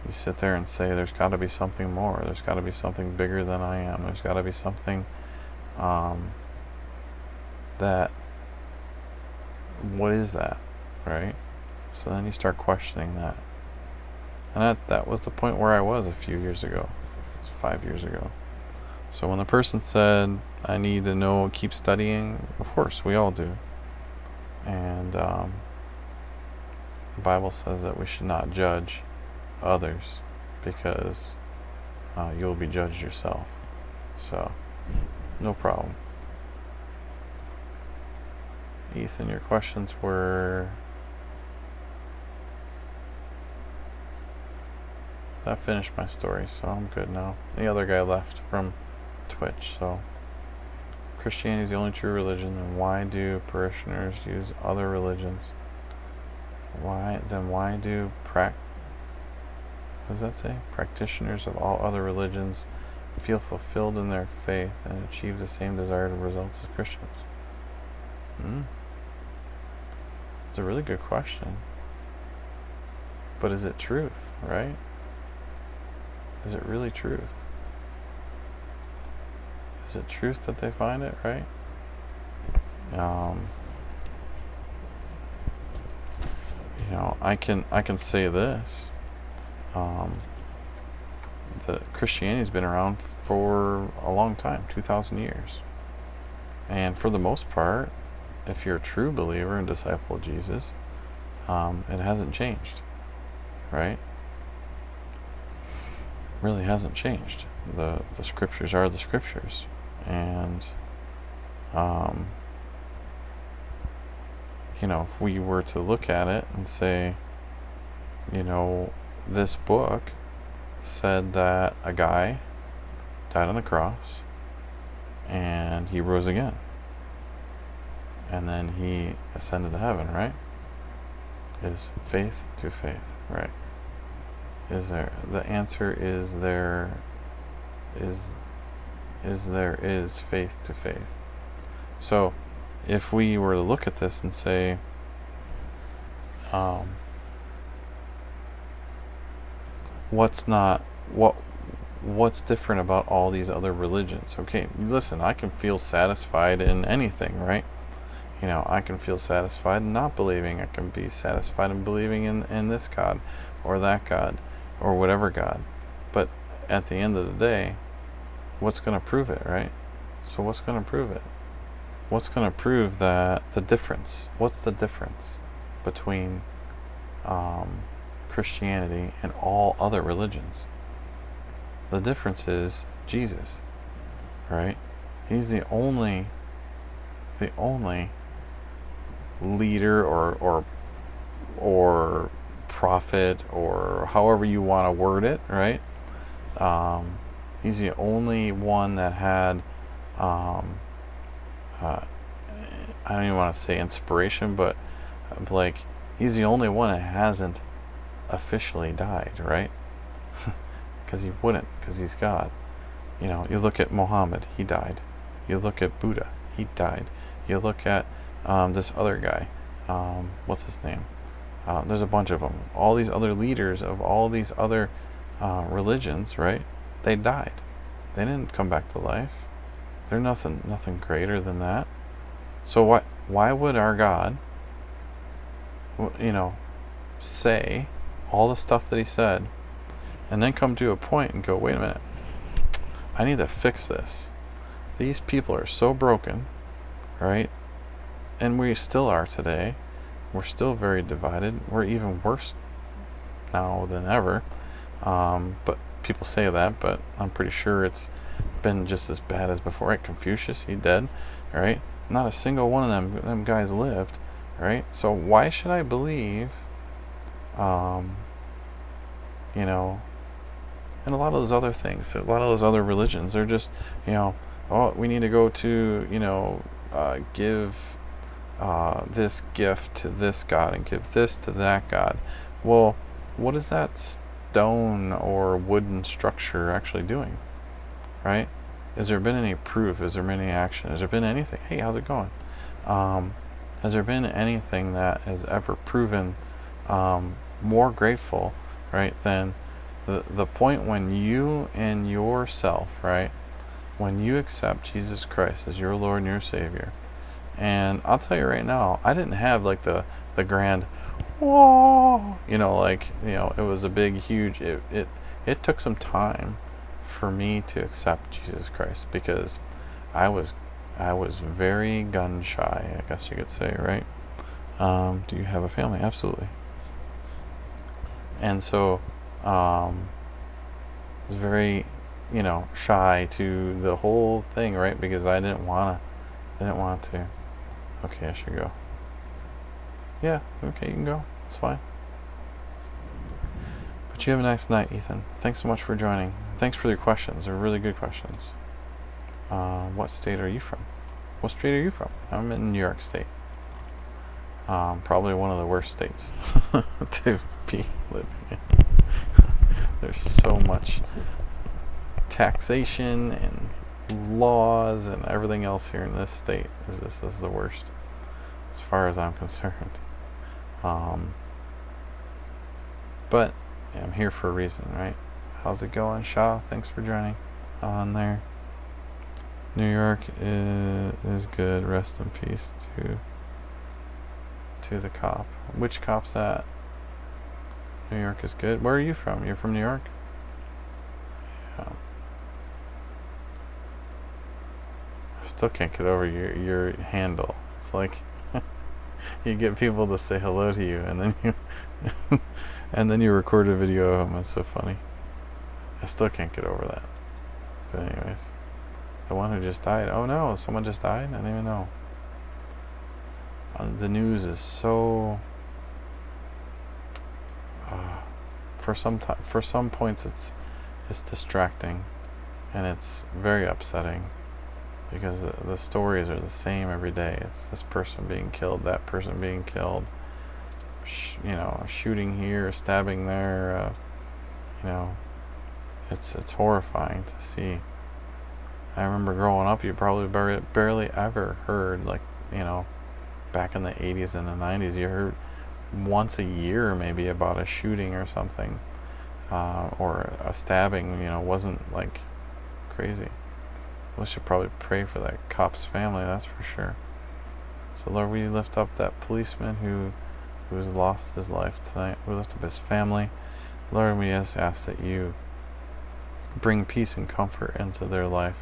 you sit there and say, there's got to be something more. There's got to be something bigger than I am. There's got to be something what is that, right? So then you start questioning that. And that was the point where I was a few years ago. It was 5 years ago. So when the person said, I need to know, keep studying, of course, we all do. And the Bible says that we should not judge others, because you'll be judged yourself. So no problem. Ethan, your questions were... That finished my story, so I'm good now. The other guy left from Twitch. So Christianity is the only true religion, and why do parishioners use other religions? Why do what does that say? Practitioners of all other religions feel fulfilled in their faith and achieve the same desired results as Christians? It's a really good question. But is it truth, right? Is it really truth? Is it truth that they find it, right? I can say this. The Christianity's been around for a long time, 2,000 years. And for the most part, if you're a true believer and disciple of Jesus, it hasn't changed, right? Really hasn't changed. The scriptures are the scriptures. And if we were to look at it and say, this book said that a guy died on the cross and he rose again, and then he ascended to heaven, right? Is faith to faith, right? The answer is faith to faith. So if we were to look at this and say, what's different about all these other religions? Okay, listen, I can feel satisfied in anything, right? I can feel satisfied in not believing. I can be satisfied in believing in this God or that God or whatever God. But at the end of the day, what's going to prove it, right? So what's going to prove it? What's going to prove that the difference? What's the difference between Christianity and all other religions? The difference is Jesus, right? He's the only leader or prophet, or however you want to word it, right? He's the only one that had I don't even want to say inspiration, but like, he's the only one that hasn't officially died, right? Because he wouldn't, because he's God. You look at Muhammad, he died. You look at Buddha, he died. You look at this other guy, what's his name? There's a bunch of them. All these other leaders of all these other religions, right? They died. They didn't come back to life. They're nothing greater than that. So why would our God, say all the stuff that he said, and then come to a point and go, wait a minute, I need to fix this. These people are so broken, right? And we still are today. We're still very divided. We're even worse now than ever. But people say that, but I'm pretty sure it's been just as bad as before. Right? Confucius, he dead, right? Not a single one of them guys lived, right? So why should I believe, and a lot of those other things, a lot of those other religions, they're just, we need to go to, give this gift to this God and give this to that God. Well, what is that stone or wooden structure actually doing, right? Has there been any proof? Has there been any action? Has there been anything? Hey, how's it going? Has there been anything that has ever proven more grateful, right, than the point when you and yourself, right, when you accept Jesus Christ as your Lord and your Savior? And I'll tell you right now, I didn't have like the grand, whoa, it was a big, huge, it took some time for me to accept Jesus Christ, because I was very gun shy, I guess you could say, right? Do you have a family? Absolutely. And so I was very, shy to the whole thing, right? Because I didn't want to. Okay, I should go. Yeah, okay, you can go. It's fine. But you have a nice night, Ethan. Thanks so much for joining. Thanks for your questions. They're really good questions. What state are you from? What state are you from? I'm in New York State. Probably one of the worst states to be living in. There's so much taxation and laws and everything else here in this state. This is the worst, as far as I'm concerned. But I'm here for a reason, right? How's it going, Shaw? Thanks for joining on there. New York is good. Rest in peace to the cop. Which cop's that? New York is good. Where are you from? You're from New York? Yeah. I still can't get over your handle. It's like you get people to say hello to you, and then you record a video of them. It's so funny. I still can't get over that. But anyways, the one who just died. Oh no, someone just died? I didn't even know. The news is so. For some points, it's distracting, and it's very upsetting, because the stories are the same every day. It's this person being killed, that person being killed, shooting here, stabbing there. It's horrifying to see. I remember growing up, you probably barely ever heard, back in the 80s and the 90s, you heard once a year maybe about a shooting or something. or a stabbing, wasn't like crazy. We should probably pray for that cop's family, that's for sure. So Lord, we lift up that policeman who has lost his life tonight. We lift up his family. Lord, we just ask that you bring peace and comfort into their life.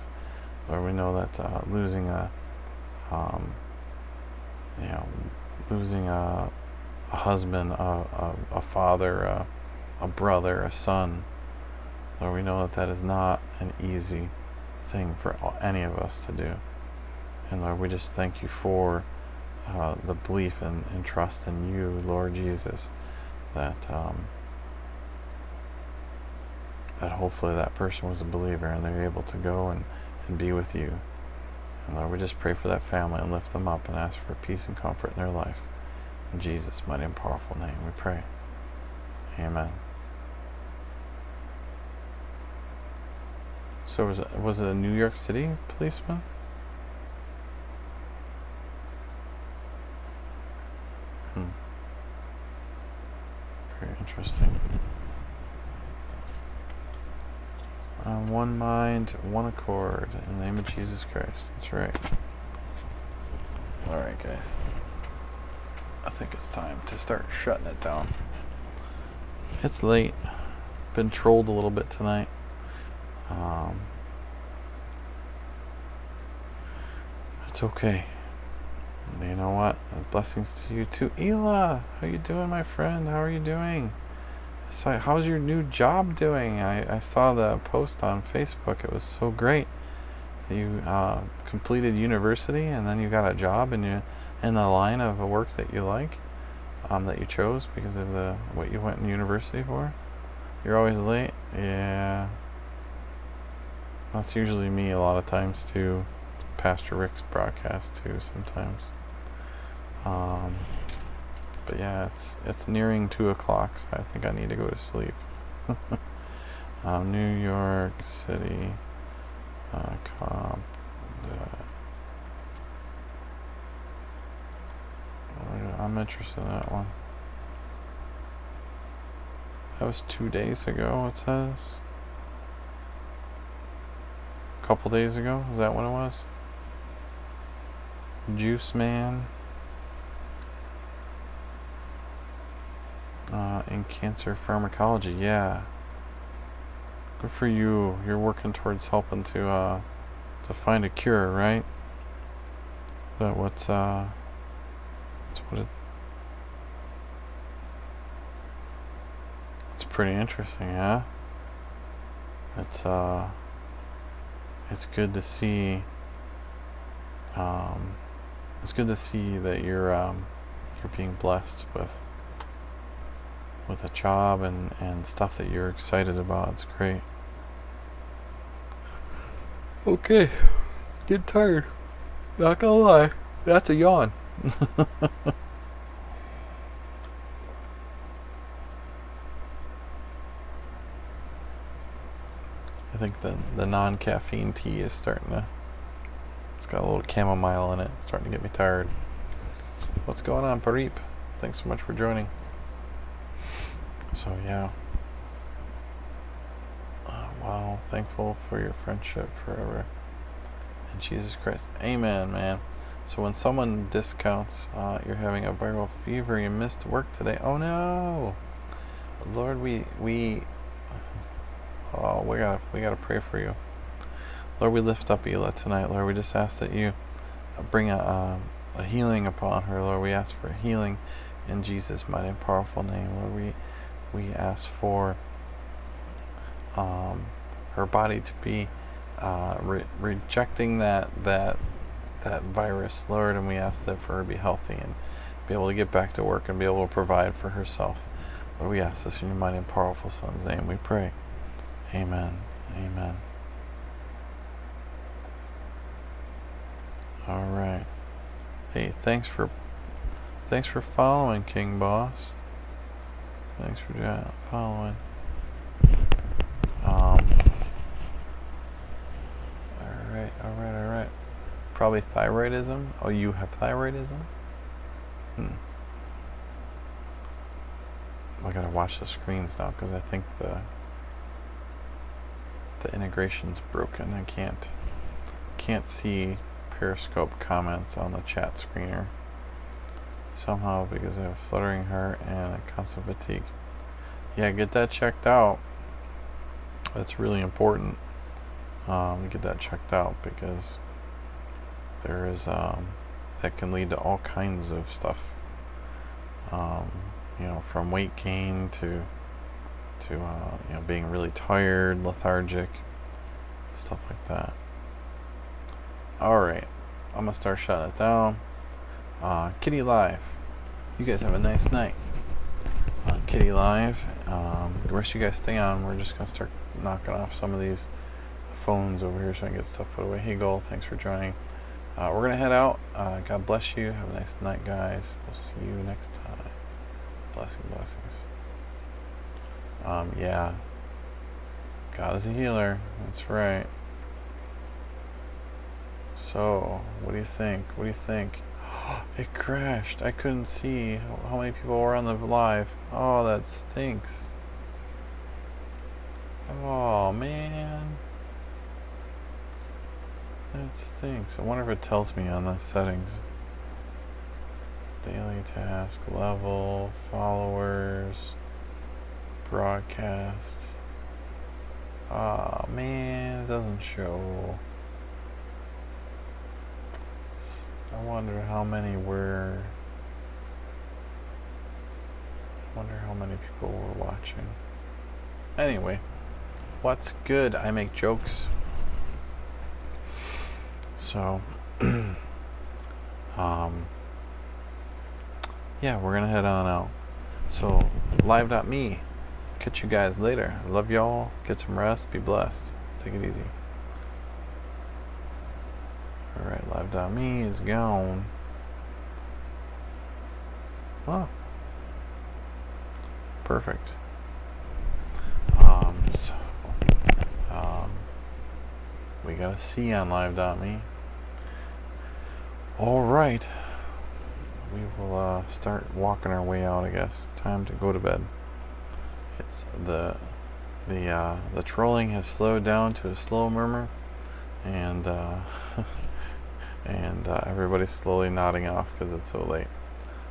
Lord, we know that losing a husband, a father, a brother, a son, Lord, we know that is not an easy thing for any of us to do. And Lord, we just thank you for the belief and trust in you, Lord Jesus, that hopefully that person was a believer and they're able to go and be with you. And Lord, we just pray for that family and lift them up and ask for peace and comfort in their life. In Jesus' mighty and powerful name we pray. Amen. So was it a New York City policeman? Very interesting. One mind, one accord, in the name of Jesus Christ. That's right. Alright, guys. I think it's time to start shutting it down. It's late. Been trolled a little bit tonight. It's okay. You know what? Blessings to you too. Ela, how you doing, my friend? How are you doing? So how's your new job doing? I saw the post on Facebook. It was so great. You completed university and then you got a job and you're in the line of a work that you like, that you chose because of what you went in university for. You're always late. Yeah. That's usually me a lot of times too. Pastor Rick's broadcast too sometimes. But yeah, it's nearing 2 o'clock, so I think I need to go to sleep. New York City comp. I'm interested in that one. That was 2 days ago, it says. A couple days ago? Is that when it was? Juice Man. In cancer pharmacology, yeah. Good for you. You're working towards helping to find a cure, right? But what's what it? It's pretty interesting, yeah. It's good to see. It's good to see that you're being blessed with a job and stuff that you're excited about. It's great. Okay, get tired. Not gonna lie, that's a yawn. I think the non-caffeine tea is starting to. It's got a little chamomile in it. It's starting to get me tired. What's going on, Parip? Thanks so much for joining. So yeah. Wow, thankful for your friendship forever. In Jesus Christ. Amen, man. So when someone discounts you're having a viral fever, you missed work today. Oh no. Lord, we gotta pray for you. Lord, we lift up Ela tonight. Lord, we just ask that you bring a healing upon her. Lord, we ask for healing in Jesus' mighty and powerful name. Lord, we ask for her body to be rejecting that virus, Lord, and we ask that for her to be healthy and be able to get back to work and be able to provide for herself. Lord, we ask this in your mighty and powerful Son's name. We pray. Amen. Amen. All right. Hey, thanks for following, King Boss. Thanks for following. All right. Probably thyroidism. Oh, you have thyroidism? Well, I gotta watch the screens now because I think the integration's broken. I can't see Periscope comments on the chat screener somehow because I have a fluttering heart and a constant fatigue. Yeah, get that checked out. That's really important. Get that checked out because there is that can lead to all kinds of stuff. You know, from weight gain to you know, being really tired, lethargic, stuff like that. Alright, I'm gonna start shutting it down. Kitty Live, you guys have a nice night. Kitty Live, the rest of you guys stay on. We're just gonna start knocking off some of these phones over here so I can get stuff put away. Hey Gold, thanks for joining. We're gonna head out. God bless you. Have a nice night, guys. We'll see you next time. Blessings. Yeah. God is a healer. That's right. So, what do you think? It crashed. I couldn't see how many people were on the live. Oh, that stinks. Oh, man. That stinks. I wonder if it tells me on the settings. Daily task, level, followers, broadcasts. Oh man, it doesn't show. I wonder how many were. I wonder how many people were watching. Anyway, what's good? I make jokes. So, yeah, we're gonna head on out. So, live.me. Catch you guys later. I love y'all. Get some rest. Be blessed. Take it easy. Alright, live.me is gone. Oh. Perfect. We got a C on live.me. Alright. We will start walking our way out, I guess. Time to go to bed. It's the trolling has slowed down to a slow murmur, and everybody's slowly nodding off because it's so late.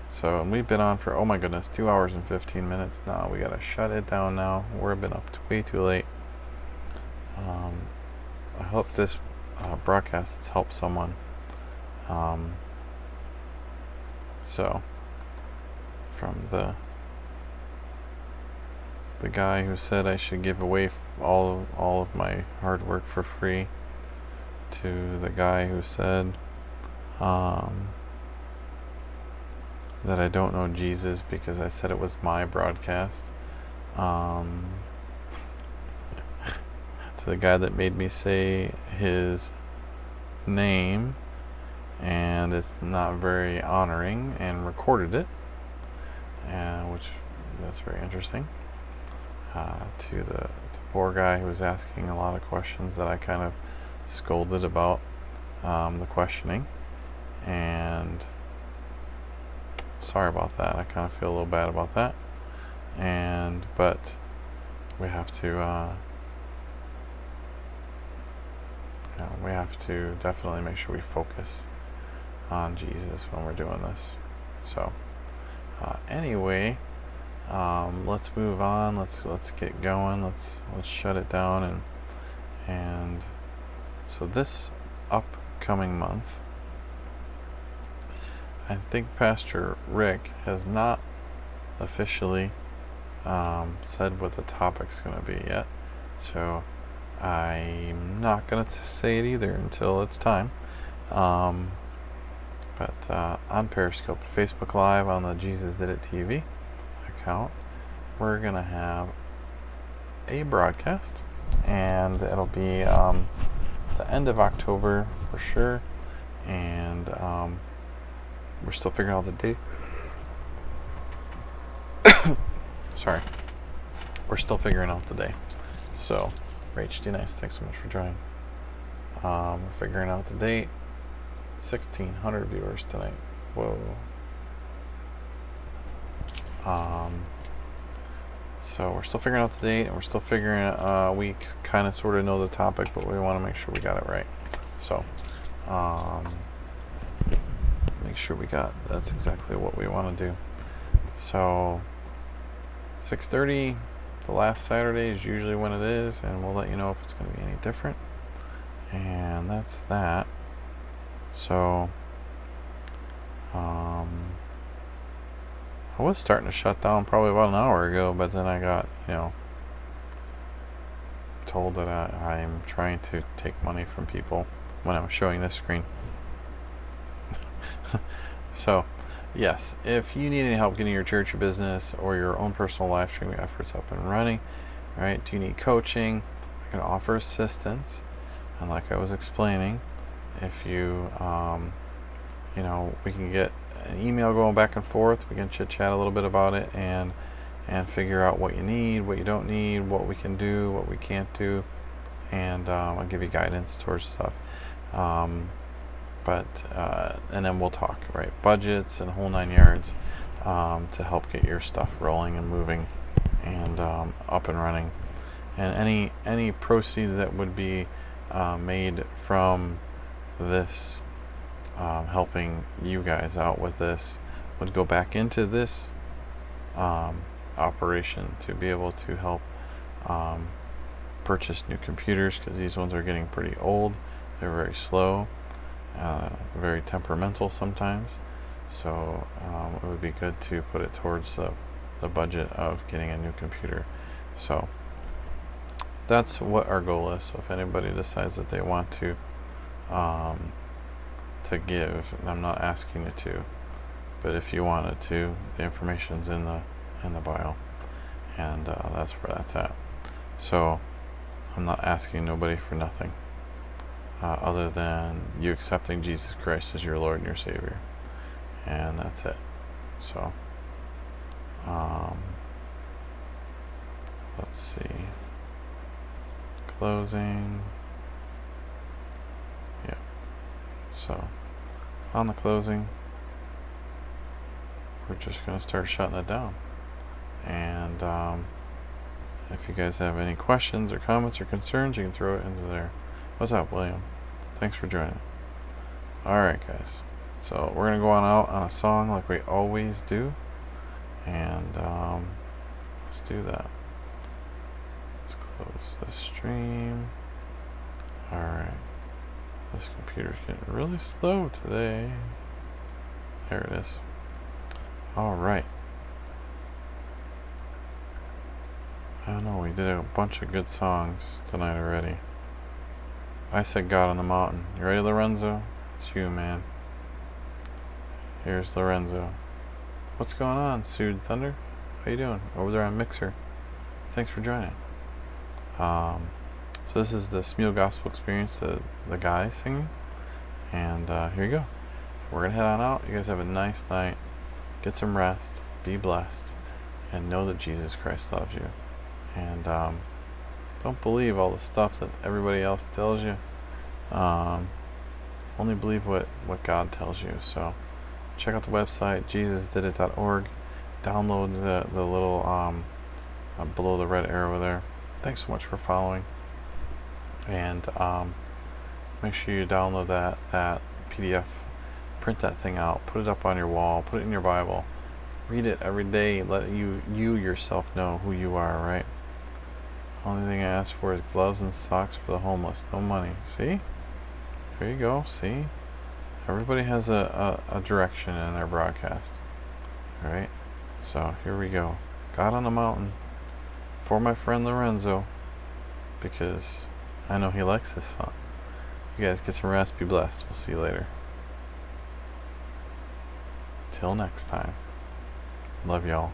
So, and we've been on for, oh my goodness, 2 hours and 15 minutes now. We gotta shut it down now. We've been up way too late. I hope this broadcast has helped someone. So, from the guy who said I should give away all of my hard work for free, to the guy who said that I don't know Jesus because I said it was my broadcast, to the guy that made me say his name and it's not very honoring and recorded it, which that's very interesting, to the poor guy who was asking a lot of questions that I kind of scolded about the questioning, and sorry about that. I kind of feel a little bad about that, but we have to definitely make sure we focus on Jesus when we're doing this. So anyway, let's move on. Let's get going. Let's shut it down, and so this upcoming month, I think Pastor Rick has not officially said what the topic's going to be yet, so I'm not going to say it either until it's time. But on Periscope, Facebook Live, on the Jesus Did It TV account, we're going to have a broadcast, and it'll be the end of October for sure, and we're still figuring out the date. Sorry. We're still figuring out the day. So, HD Nice, thanks so much for joining. We're figuring out the date. 1,600 viewers tonight. Whoa. So we're still figuring out the date, and we're still figuring we kind of sort of know the topic, but we want to make sure we got it right. So make sure that's exactly what we want to do. So 6:30, the last Saturday is usually when it is, and we'll let you know if it's going to be any different. And that's that. So I was starting to shut down probably about an hour ago, but then I got, told that I'm trying to take money from people when I'm showing this screen. So, yes, if you need any help getting your church or business or your own personal live streaming efforts up and running, right? Do you need coaching? I can offer assistance. And like I was explaining, if you, we can get an email going back and forth. We can chit chat a little bit about it and figure out what you need, what you don't need, what we can do, what we can't do, and I'll give you guidance towards stuff. And then we'll talk, right? Budgets and whole 9 yards to help get your stuff rolling and moving and up and running. And any proceeds that would be made from this, helping you guys out with this, would go back into this operation to be able to help purchase new computers, because these ones are getting pretty old. They're very slow, very temperamental sometimes. So it would be good to put it towards the budget of getting a new computer. So that's what our goal is. So if anybody decides that they want to give, and I'm not asking you to, but if you wanted to, the information's in the bio, and that's where that's at. So I'm not asking nobody for nothing other than you accepting Jesus Christ as your Lord and your Savior, and that's it. So let's see, closing. Yeah, so on the closing, we're just going to start shutting it down. And if you guys have any questions or comments or concerns, you can throw it into there. What's up, William? Thanks for joining. Alright, guys. So we're going to go on out on a song like we always do. And let's do that. Let's close the stream. Alright. This computer's getting really slow today. There it is. Alright. I don't know, we did a bunch of good songs tonight already. I said God on the Mountain. You ready, Lorenzo? It's you, man. Here's Lorenzo. What's going on, Sued Thunder? How you doing? Over there on Mixer. Thanks for joining. So this is the Smeal Gospel Experience, the guy singing. And here you go. We're going to head on out. You guys have a nice night. Get some rest. Be blessed. And know that Jesus Christ loves you. And don't believe all the stuff that everybody else tells you. Only believe what God tells you. So check out the website, jesusdidit.org. Download the little below the red arrow there. Thanks so much for following. And make sure you download that PDF, print that thing out, put it up on your wall, put it in your Bible, read it every day. Let you yourself know who you are, right? Only thing I ask for is gloves and socks for the homeless. No money. See? There you go. See? Everybody has a direction in their broadcast. Alright? So here we go. God on the Mountain for my friend Lorenzo, because I know he likes this song. You guys get some rest. Be blessed. We'll see you later. Till next time. Love y'all.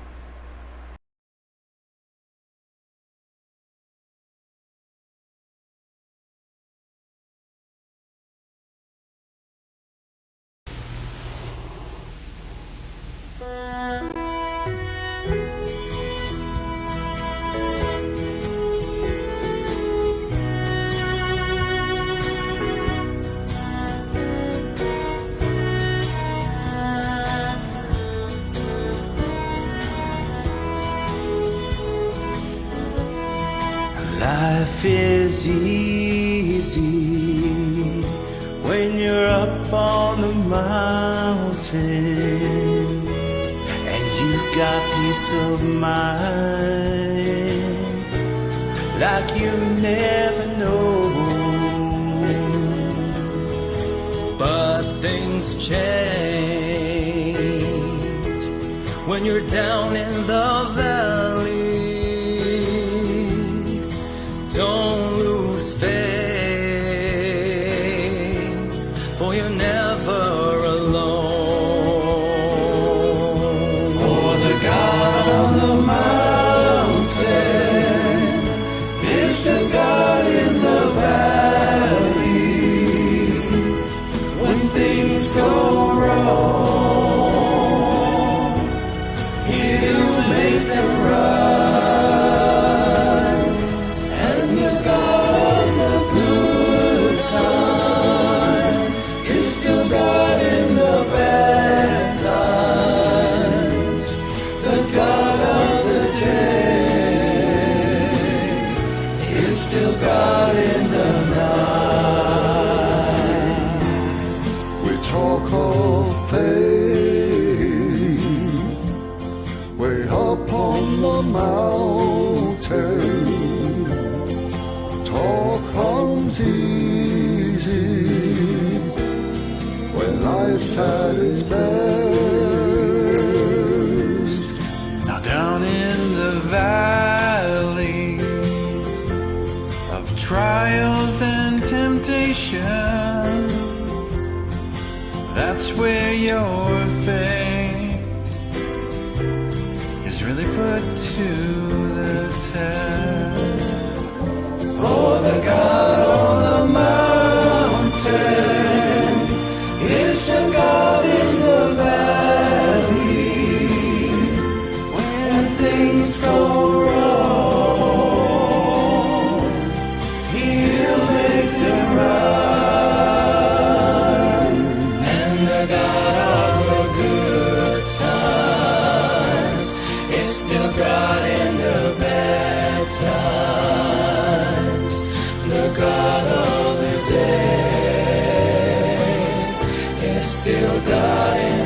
is easy when you're up on the mountain and you've got peace of mind like you never know. But things change when you're down in the valley. Don't lose faith, for you're never alone. For the God on the mountain is the God in the valley. When things go wrong, He'll make them right. God in the night. We talk of faith way up on the mountain. Talk comes easy when life's at its best. Now down in the valley trials and temptation, that's where your faith is really put to the test. For the God on the mountain is the God in the valley. When things go wrong, God in the bad times, the God of the day is still God in